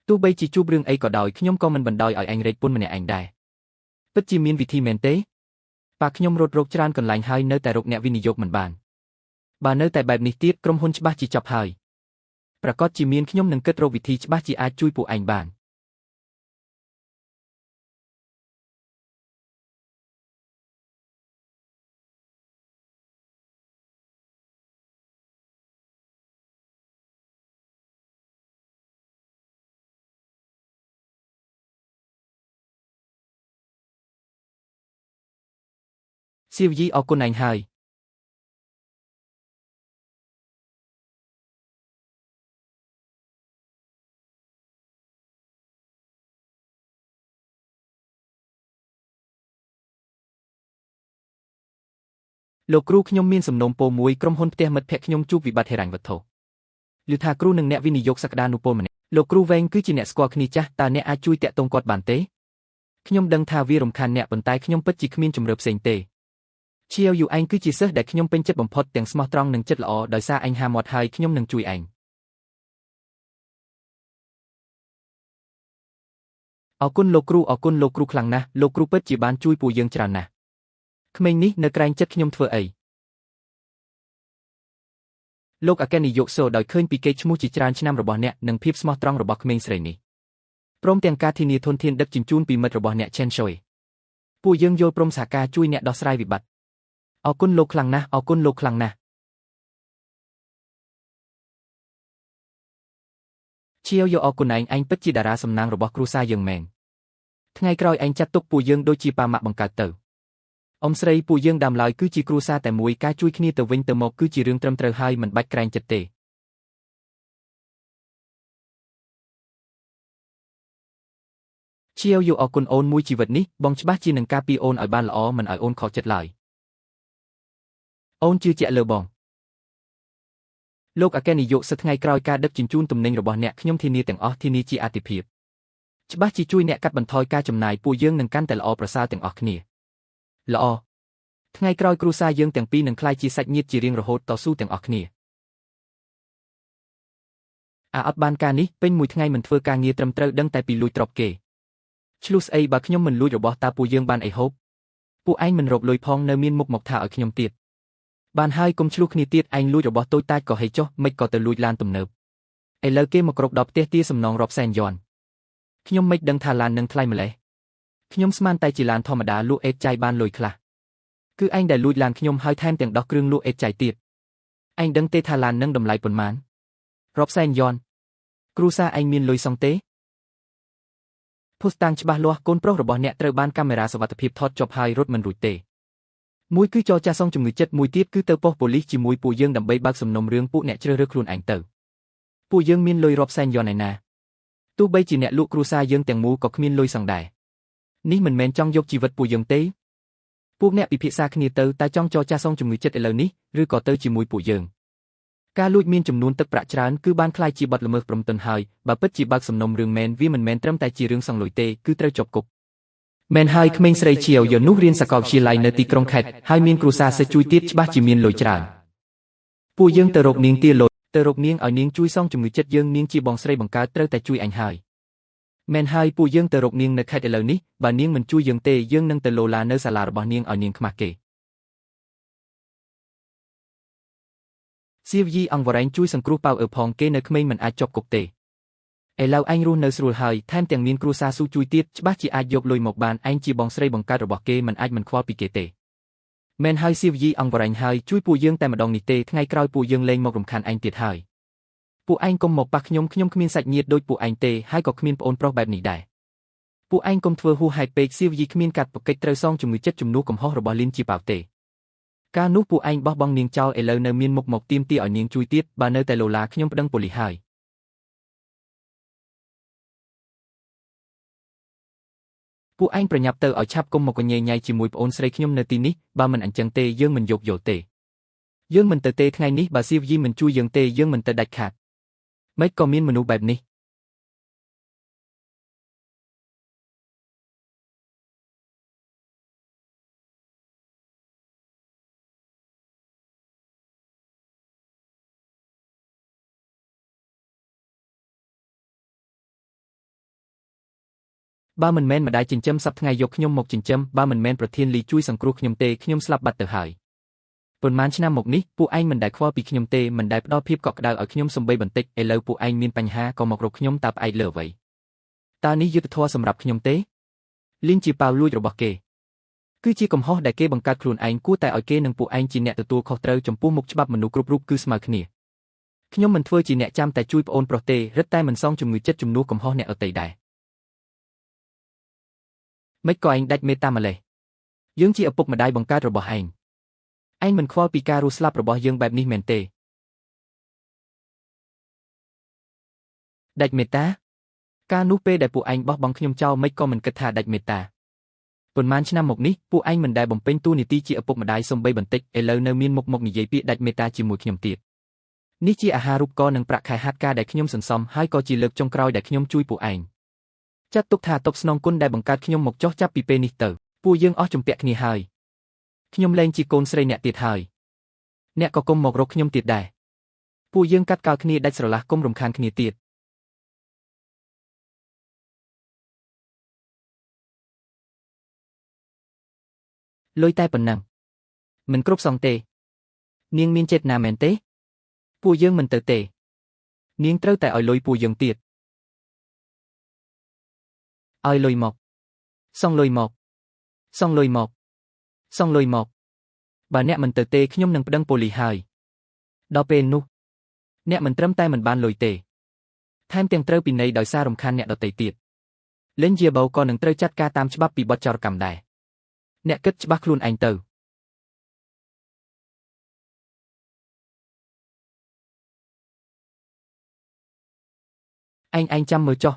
ទោះបីជាជួបរឿងអីក៏ដោយខ្ញុំក៏មិនបណ្ដោយឲ្យឯងរែកពុនម្នាក់ឯងដែរពិតជាមានវិធីមែនទេប៉ាខ្ញុំរត់រោគច្រើនកន្លែងហើយនៅតែរកអ្នកវិនិយោគមិនបានបើនៅតែបែបនេះទៀតក្រុមហ៊ុនច្បាស់ជាចប់ហើយប្រកាសជាមានខ្ញុំនឹងគិតរកវិធីច្បាស់ជាអាចជួយពួកឯងបានសៀវយីអរគុណឯងហើយលោកគ្រូខ្ញុំមានសំណូមពរមួយក្រុមហ៊ុនផ្ទះមិត្តភក្តិខ្ញុំជួបវិបត្តិហិរញ្ញវត្ថុឮថាគ្រូនិងអ្នកវិនិយោគសក្តានុពលម្នាក់លោកគ្រូវែងគឺជាអ្នកស្គាល់គ្នាចាស់តើអ្នកអាចជួយតាក់ទងគាត់បានទេខ្ញុំដឹងថាវារំខានអ្នកប៉ុន្តែខ្ញុំពិតជាគ្មានជំរឿផ្សេងទេឈៀវយូឯងគឺជាសិស្សដែលខ្ញុំពេញចិត្តបំផុតទាំងស្មោះត្រង់និងចិត្តល្អដោយសារឯងហាមាត់ហើយខ្ញុំនឹងជួយឯងអរគុណលោកគ្រូអរគុណលោកគ្រូខ្លាំងណាស់លោកគ្រូពិតជាបានជួយពួកយើងច្រើនណាស់ក្មេងនេះនៅក្រែងចិត្តខ្ញុំធ្វើអីលោកអគ្គនាយកសូដោយឃើញពីកេរ្តិ៍ឈ្មោះជាច្រើនឆ្នាំរបស់អ្នកនិងភាពស្មោះត្រង់របស់ក្មេងស្រីនេះព្រមទាំងការធានាធនធានដឹកជញ្ជូនពីមិត្តរបស់អ្នក Chen Choi ពួកយើងយល់ព្រមសហការជួយអ្នកដោះស្រាយវិបត្តិអរគុណលោកខ្លាំងណាស់អរគុណលោកខ្លាំងណាស់ឈៀវយកអរគុណឯងពិតជាតារាសំណាងរបស់គ្រួសារយើងមែនថ្ងៃក្រោយឯងចាត់ទុកពួកយើងដូចជាប៉ាម៉ាក់បង្កើតទៅអ៊ំស្រីពួកយើងដើមឡើយគឺជាគ្រួសារតែមួយការជួយគ្នាទៅវិញទៅមកគឺជារឿងត្រឹមត្រូវហើយមិនបាច់ក្រែងចិត្តទេឈៀវយកអរគុណអូនមួយជីវិតនេះបងច្បាស់ជានឹងការពារអូនឲ្យបានល្អមិនឲ្យអូនខកចិត្តឡើយអូនជឿជាក់លើបងលោកអគ្គនាយកសិទ្ធថ្ងៃក្រោយការដឹកជញ្ជូនទំនិញរបស់អ្នកខ្ញុំធានាទាំងអស់ធានាជាអាទិភាព ច្បាស់ជាជួយអ្នកកាត់បន្ថយការចំណាយពួកយើងនឹងកាន់តែល្អប្រសើរទាំងអស់គ្នាល្អថ្ងៃក្រោយគ្រួសារយើងទាំងពីរនឹងក្លាយជាសាច់ញាតិជារៀងរហូតតស៊ូទាំងអស់គ្នាអត់បានការនេះពេញមួយថ្ងៃមិនធ្វើការងារត្រឹមត្រូវដឹងតែពីលួចទ្រព្យគេឆ្លុះស្អីបើខ្ញុំមិនលួចរបស់តាពួកយើងបានអីហូបពួកឯងមិនរកលុយផងនៅមានមុខមកថាឲ្យខ្ញុំទៀតបានហើយកុំឆ្លុះគ្នាទៀតឯងលួចរបស់តូចតាចក៏ហីចុះមិនក៏ទៅលួចឡានទំនើបឥឡូវគេមកគ្រប់ដល់ផ្ទះទាសំណងរាប់សែនយ៉នខ្ញុំមិនដឹងថាឡាននឹងថ្លៃម្លេះខ្ញុំស្មានតែជាឡានធម្មតាលក់អេតចៃបានលុយខ្លះគឺឯងដែលលួចឡានខ្ញុំហើយថែមទាំងដោះគ្រឿងលក់អេតចៃទៀតឯងដឹងទេថាឡាននឹងតម្លៃប៉ុន្មានរាប់សែនយ៉នគ្រូសាឯងមានលុយសងទេភស្តុតាងច្បាស់លាស់កូនប្រុសរបស់អ្នកត្រូវបានកាមេរ៉ាសុវត្ថិភាពថតជាប់ហើយរត់មិនរួចទេមួយគឺចរចាសងជំងឺចិត្តមួយទៀតគឺទៅប៉ុស្តិ៍ប៉ូលីសជាមួយពួកយើងដើម្បីបើកសំណុំរឿងពួកអ្នកជ្រើសរើសខ្លួនឯងទៅពួកយើងមានលុយរាប់សែនយ៉នឯណាទោះបីជាអ្នកលក់គ្រួសារយើងទាំងមូលក៏គ្មានលុយសងដែរនេះមិនមែនចង់យកជីវិតពួកយើងទេពួកអ្នកពិភាក្សាគ្នាទៅតែចង់ចរចាសងជំងឺចិត្តឥឡូវនេះឬក៏ទៅជាមួយពួកយើងការលួចមានចំនួនទឹកប្រាក់ច្រើនគឺបានក្លាយជាបទល្មើសព្រំទណ្ឌហើយបើពិតជាបើកសំណុំរឿងមែនវាមិនមែនត្រឹមតែជារឿងសងលុយទេគឺត្រូវជាប់គុកមែនហើយក្មេងស្រីជាវយនោះរៀនសាកលវិទ្យាល័យនៅទីក្រុងខេត្តហើយមានគ្រួសារសិស្សជួយទៀតច្បាស់ជាមានលុយច្រើនពួកយើងទៅរកនាងទាលុយទៅរកនាងឲ្យនាងជួយសងជំងឺចិត្តយើងនាងជាបងស្រីបង្កើតត្រូវតែជួយអញហើយមែនហើយពួកយើងទៅរកនាងនៅខេត្តឥឡូវនេះបើនាងមិនជួយយើងទេយើងនឹងទៅលោឡានៅសាលារបស់នាងឲ្យនាងខ្មាស់គេសៀវយីអង្គវរែងជួយសង្គ្រោះប៉ៅអើផងគេនៅក្មេងមិនអាចជាប់គុកទេឥឡូវឯងរស់នៅស្រួលហើយថែមទាំងមានគ្រួសារស៊ូជួយទៀតច្បាស់ជាអាចយកលុយមកបានឯងជាបងស្រីបង្កើតរបស់គេមិនអាចមិនខ្វល់ពីគេទេមែនហើយសៀវយីអង្គវរែងហើយជួយពួកយើងតែម្ដងនេះទេថ្ងៃក្រោយពួកយើងលែងមករំខានឯងទៀតហើយពួកឯងកុំមកប៉ះខ្ញុំគ្មានសាច់ញាតិដូចពួកឯងទេហើយក៏គ្មានប្អូនប្រុសបែបនេះដែរពួកឯងកុំធ្វើហួសហេតុពេកសៀវយីគ្មានកាត់ប្រកិច្ចត្រូវសងជំងឺចិត្តជំនួសកំហុសរបស់លីនជាប៉ៅទេកាលនោះពួកឯងបោះបង់នាងចោលឥឡូវនៅមានមុខមកទាមទារឲ្យនាងជួយទៀតបើនៅតែលោឡាខ្ញុំប្តឹងប៉ូលីសហើយពួកឯងប្រញាប់ទៅឲ្យឆាប់កុំមកកញ៉េញ៉ៃជាមួយប្អូនស្រីខ្ញុំនៅទីនេះបើមិនអញ្ចឹងទេយើងមិនយកទេយើងមិនទៅទេថ្ងៃនេះបើសៀវយីមិនជួយយើងទេយើងមិនទៅដាច់ខាតម៉េចក៏មានមនុស្សបែបនេះបើមិនមែនម្ដាយចិញ្ចឹមសប្តាហ៍ថ្ងៃយកខ្ញុំមកចិញ្ចឹមបើមិនមែនប្រធានលីជួយសង្គ្រោះខ្ញុំទេខ្ញុំស្លាប់បាត់ទៅហើយប៉ុន្មានឆ្នាំមកនេះពួកឯងមិនដែលខ្វល់ពីខ្ញុំទេមិនដែលផ្ដល់ភាពកក់ក្ដៅឲ្យខ្ញុំសំបីបន្តិចឥឡូវពួកឯងមានបញ្ហាក៏មករកខ្ញុំតើផ្អែកលើអ្វីតើនេះយុត្តិធម៌សម្រាប់ខ្ញុំទេលីនជាប៉ៅលួចរបស់គេគឺជាកំហុសដែលគេបង្កើតខ្លួនឯងគួរតែឲ្យគេនិងពួកឯងជាអ្នកទទួលខុសត្រូវចំពោះមុខច្បាប់មនុស្សគ្រប់រូបគឺស្មើគ្នាខ្ញុំមិនធ្វើជាអ្នកចាំតែជួយប្អូនប្រុសទេរឹតតែមិនសងជំងឺចិត្តជំនួសកំហុសអ្នកដទៃដែរមិនក៏ឯងដាច់មេត្តាម្លេះយើងជាឪពុកម្ដាយបង្កើតរបស់ឯងមិនខ្វល់ពីការរស់ស្លាប់របស់យើងបែបនេះមែនទេដាច់មេត្តាកាលនោះពេលដែលពួកឯងបោះបង់ខ្ញុំចោលមិនក៏មិនគិតថាដាច់មេត្តាប៉ុន្មានឆ្នាំមកនេះពួកឯងមិនដែលបំពេញតួនាទីជាឪពុកម្ដាយសំបីបន្តិចឥឡូវនៅមានមុខមកនិយាយពាក្យដាច់មេត្តាជាមួយខ្ញុំទៀតនេះជាអាហារូបករណ៍និងប្រាក់ខែហាត់ការដែលខ្ញុំសន្សំហើយក៏ជាលើកចុងក្រោយដែលខ្ញុំជួយពួកឯងចាត់ទុកថាតបស្នងគុណដែលបង្កើតខ្ញុំមកចោះចាប់ពីពេលនេះទៅពួកយើងអស់ជំពាក់គ្នាហើយខ្ញុំលែងជាកូនស្រីអ្នកទៀតហើយអ្នកក៏កុំមករកខ្ញុំទៀតដែរពួកយើងកាត់កោលគ្នាដាច់ស្រឡះកុំរំខានគ្នាទៀតលុយតែប៉ុណ្ណឹងមិនគ្រប់សងទេនាងមានចេតនាមែនទេពួកយើងមិនទៅទេនាងត្រូវតែឲ្យលុយពួកយើងទៀតឲ្យលុយមកសងលុយមកសងលុយមកសងលុយមកបើអ្នកមិនទៅទេខ្ញុំនឹងប្តឹងប៉ូលីសហើយដល់ពេលនោះអ្នកមិនត្រឹមតែមិនបានលុយទេថែមទាំងត្រូវពិន័យដោយសាររំខានអ្នកដទៃទៀតលេងជាបោក៏នឹងត្រូវចាត់ការតាមច្បាប់ពីបទចោរកម្មដែរអ្នកគិតច្បាស់ខ្លួនឯងទៅឯងចាំមើលចុះ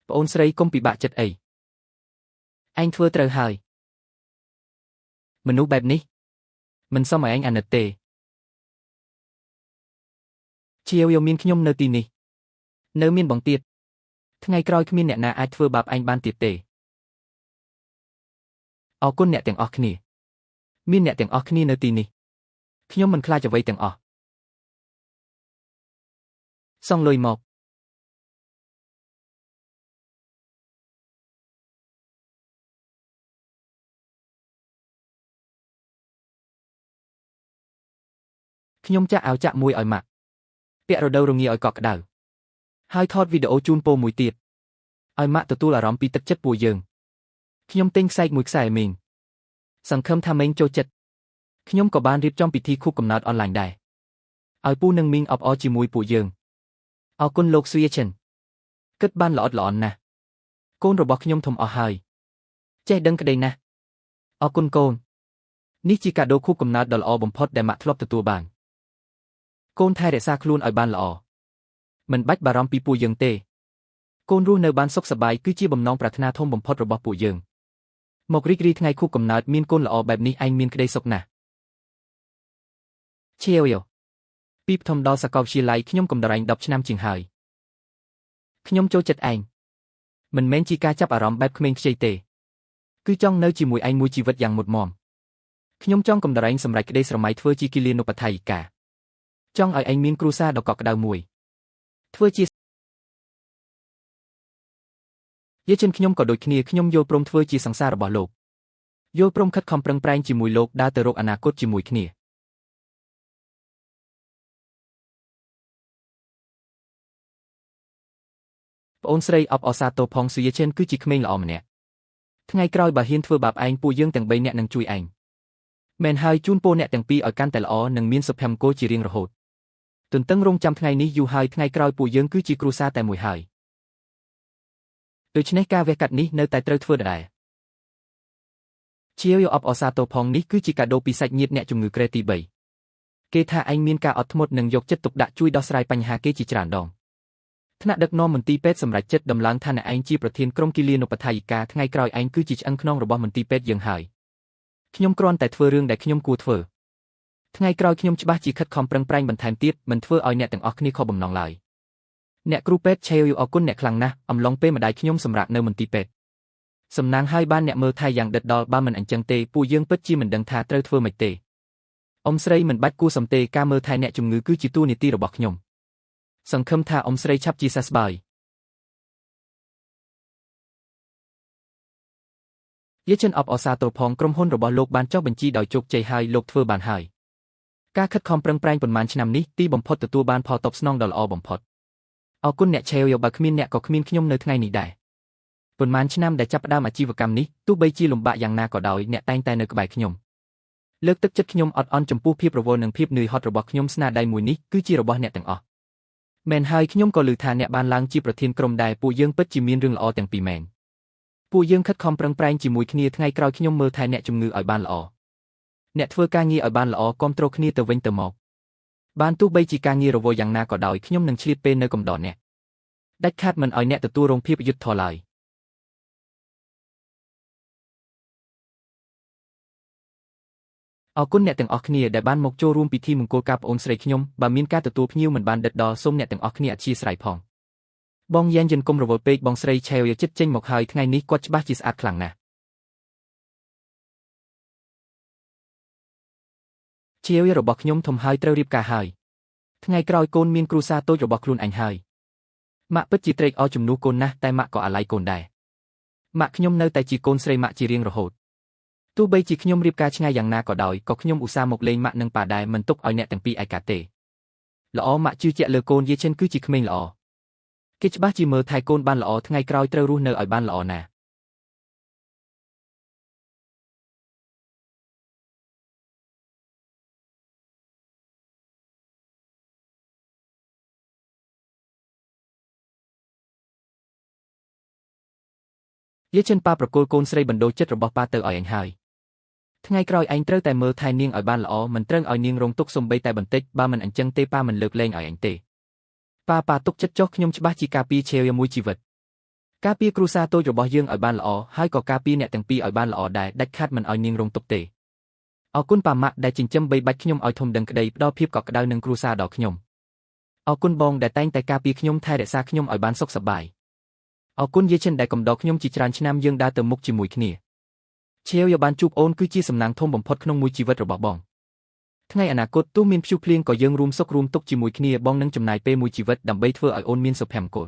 ប្អូនស្រីកុំពិបាកចិត្តអីឯងធ្វើត្រូវហើយមនុស្សបែបនេះ មិនសមឲ្យឯងអាណិតទេជាវមានខ្ញុំនៅទីនេះនៅមានបងទៀតថ្ងៃក្រោយគ្មានអ្នកណាអាចធ្វើបាបឯងបានទៀតទេអរគុណអ្នកទាំងអស់គ្នាមានអ្នកទាំងអស់គ្នានៅទីនេះខ្ញុំមិនខ្លាចអ្វីទាំងអស់សងលុយមកខ្ញុំចាក់អាវចាក់មួយឲ្យម៉ាក់ពាក់រដូវរងាឲ្យកក់ក្ដៅហើយថតវីដេអូជូនពរមួយទៀតឲ្យម៉ាក់ទទួលអារម្មណ៍ពីទឹកចិត្តពួកយើងខ្ញុំទិញខ្សែកមួយខ្សែមីងសង្ឃឹមថាមីងចូលចិត្តខ្ញុំក៏បានរៀបចំពិធីខួបកំណើតអនឡាញដែរឲ្យពូនិងមីងអបអរជាមួយពួកយើងអរគុណលោកស៊ូយេឈិនគិតបានល្អិតល្អន់ណាស់កូនរបស់ខ្ញុំធំអស់ហើយចេះដឹងក្តីណាស់អរគុណកូននេះជាកាដូខួបកំណើតដ៏ល្អបំផុតដែលម៉ាក់ធ្លាប់ទទួលបានកូនថែរក្សាខ្លួនឲ្យបានល្អមិនបាច់បារម្ភពីពួកយើងទេកូនរស់នៅបានសុខសប្បាយគឺជាបំណងប្រាថ្នាធំបំផុតរបស់ពួកយើងមករីករាយថ្ងៃខួបកំណើតមានកូនល្អបែបនេះឯងមានក្តីសុខណាស់ឈៀវយោពីបឋមដល់សាកលវិទ្យាល័យខ្ញុំកំដរែង10ឆ្នាំជាងហើយខ្ញុំចូលចិត្តឯងមិនមែនជាការចាប់អារម្មណ៍បែបក្មេងខ្ចីទេគឺចង់នៅជាមួយឯងមួយជីវិតយ៉ាងមុតមមខ្ញុំចង់កំដរែងសម្រេចក្តីស្រមៃធ្វើជាគិលានុបដ្ឋាយិកាចង់ឲ្យឯងមានគ្រួសារដ៏កក់ក្ដៅមួយធ្វើជាយេចិនខ្ញុំក៏ដូចគ្នាខ្ញុំយល់ព្រមធ្វើជាសង្សាររបស់លោកយល់ព្រមខិតខំប្រឹងប្រែងជាមួយលោកដើរទៅរកអនាគតជាមួយគ្នាប្អូនស្រីអបអសាទរផងស៊ូយេឈិនគឺជាក្មេងល្អម្នាក់ថ្ងៃក្រោយបើហ៊ានធ្វើបាបឯងពួកយើងទាំង3នាក់នឹងជួយឯងមែនហើយជូនពរអ្នកទាំងពីរឲ្យកាន់តែល្អនិងមានសុភមង្គលជារៀងរហូតទន្ទឹងរង់ចាំថ្ងៃនេះយូរហើយថ្ងៃក្រោយពួកយើងគឺជាគ្រួសារតែមួយហើយដូច្នេះការវះកាត់នេះនៅតែត្រូវធ្វើដែរជាវយកអបអសាទរផងនេះគឺជាកាដូពីសាច់ញាតិអ្នកជំងឺក្រែទី3គេថាឯងមានការអត់ធ្មត់និងយកចិត្តទុកដាក់ជួយដោះស្រាយបញ្ហាគេជាច្រើនដងថ្នាក់ដឹកនាំមន្ទីរពេទ្យសម្រាប់ចិត្តដំឡើងថាឯងជាប្រធានក្រុមគិលានុបដ្ឋាយិកាថ្ងៃក្រោយឯងគឺជាឆ្អឹងខ្នងរបស់មន្ទីរពេទ្យយើងហើយខ្ញុំគ្រាន់តែធ្វើរឿងដែលខ្ញុំគួរធ្វើថ្ងៃក្រោយខ្ញុំច្បាស់ជាខិតខំប្រឹងប្រែងបន្ថែមទៀតមិនធ្វើឲ្យអ្នកទាំងអស់គ្នាខកបំណងឡើយអ្នកគ្រូពេទ្យឆេវអរគុណអ្នកខ្លាំងណាស់អំឡុងពេលម្ដាយខ្ញុំសម្រាកនៅមន្ទីរពេទ្យសំណាងហើយបានអ្នកមើលថែយ៉ាងដិតដល់បើមិនអញ្ចឹងទេពួកយើងពិតជាមិនដឹងថាត្រូវធ្វើម៉េចទេអ៊ំស្រីមិនបាច់គួរសំទេការមើលថែអ្នកជំងឺគឺជាតួនាទីរបស់ខ្ញុំសង្ឃឹមថាអ៊ំស្រីឆាប់ជាសះស្បើយយេចិនអបអសាទរផងក្រុមហ៊ុនរបស់លោកបានចុះបញ្ជីដោយជោគជ័យហើយលោកធ្វើបានហើយការខិតខំប្រឹងប្រែងប៉ុន្មានឆ្នាំនេះទីបំផុតទទួលបានផលតបស្នងដ៏ល្អបំផុតអរគុណអ្នកឆេវយកបើគ្មានអ្នកក៏គ្មានខ្ញុំនៅថ្ងៃនេះដែរប៉ុន្មានឆ្នាំដែលចាប់ផ្ដើមអាជីវកម្មនេះទោះបីជាលំបាកយ៉ាងណាក៏ដោយអ្នកតែងតែនៅក្បែរខ្ញុំលើកទឹកចិត្តខ្ញុំអត់អន់ចំពោះភាពរវល់និងភាពនឿយហត់របស់ខ្ញុំស្នាដៃមួយនេះគឺជារបស់អ្នកទាំងអស់មែនហើយខ្ញុំក៏ឮថាអ្នកបានឡើងជាប្រធានក្រុមដែរពួកយើងពិតជាមានរឿងល្អទាំងពីរមែនពួកយើងខិតខំប្រឹងប្រែងជាមួយគ្នាថ្ងៃក្រោយខ្ញុំមើលថែអ្នកជំងឺឲ្យបានល្អអ្នកធ្វើការងារឲ្យបានល្អគ្រប់គ្រងគ្នាទៅវិញទៅមកបានទោះបីជាការងាររវល់យ៉ាងណាក៏ដោយខ្ញុំនឹងឆ្លៀតពេលនៅកំដរអ្នកដាច់ខាតមិនឲ្យអ្នកទទួលរងភាពយុត្តិធម៌ឡើយអរគុណអ្នកទាំងអស់គ្នាដែលបានមកចូលរួមពិធីមង្គលការប្អូនស្រីខ្ញុំបើមានការទទួលភ្ញៀវមិនបានដិតដល់សូមអ្នកទាំងអស់គ្នាអធ្យាស្រ័យផងបងយ៉ែនយិនកុំរវល់ពេកបងស្រីឆេវយកចិត្តចេញមកហើយថ្ងៃនេះគាត់ច្បាស់ជាស្អាតខ្លាំងណាស់ឆេវរបស់ខ្ញុំធំហើយត្រូវរៀបការហើយថ្ងៃក្រោយកូនមានគ្រួសារតូចរបស់ខ្លួនឯងហើយម៉ាក់ពិតជាត្រេកអរជំនួសកូនណាស់តែម៉ាក់ក៏អាឡ័យកូនដែរម៉ាក់ខ្ញុំនៅតែជាកូនស្រីម៉ាក់ជារៀងរហូតទោះបីជាខ្ញុំរៀបការឆ្ងាយយ៉ាងណាក៏ដោយក៏ខ្ញុំឧស្សាហ៍មកលេងម៉ាក់និងប៉ាដែរមិនទុកឲ្យអ្នកទាំងពីរឯកាទេល្អម៉ាក់ជឿជាក់លើកូនយេឈិនគឺជាក្មេងល្អគេច្បាស់ជាមើលថែកូនបានល្អថ្ងៃក្រោយត្រូវរស់នៅឲ្យបានល្អណាស់យេឈិនប៉ាប្រគល់កូនស្រីបណ្ដូលចិត្តរបស់ប៉ាទៅឲ្យឯងហើយថ្ងៃក្រោយឯងត្រូវតែមើលថែនាងឲ្យបានល្អមិនត្រូវឲ្យនាងរងទុក្ខសំបីតែបន្តិចបើមិនអញ្ចឹងទេប៉ាមិនលើកលែងឲ្យឯងទេប៉ាទុកចិត្តចុះខ្ញុំច្បាស់ជាការពារឆេវមួយជីវិតការពារគ្រួសារតូចរបស់យើងឲ្យបានល្អហើយក៏ការពារអ្នកទាំងពីរឲ្យបានល្អដែរដាច់ខាតមិនឲ្យនាងរងទុក្ខទេ អរគុណប៉ាម៉ាក់ដែលចិញ្ចឹមបីបាច់ខ្ញុំឲ្យធំដឹងក្តីផ្ដល់ភាពកក់ក្ដៅនឹងគ្រួសារដល់ខ្ញុំអរគុណបងដែលតែងតែការពារខ្ញុំថែរក្សាខ្ញុំឲ្យបានសុខសប្បាយអរគុណយាយឈិនដែលកំដរខ្ញុំជាច្រើនឆ្នាំយើងដើរទៅមុខជាមួយគ្នាឆាវយកបានជួបអូនគឺជាសំណាងធំបំផុតក្នុងមួយជីវិតរបស់បងថ្ងៃអនាគតទោះមានព្យុះភ្លៀងក៏យើងរួមសុខរួមទុក្ខជាមួយគ្នាបងនឹងចំណាយពេលមួយជីវិតដើម្បីធ្វើឲ្យអូនមានសុភមង្គល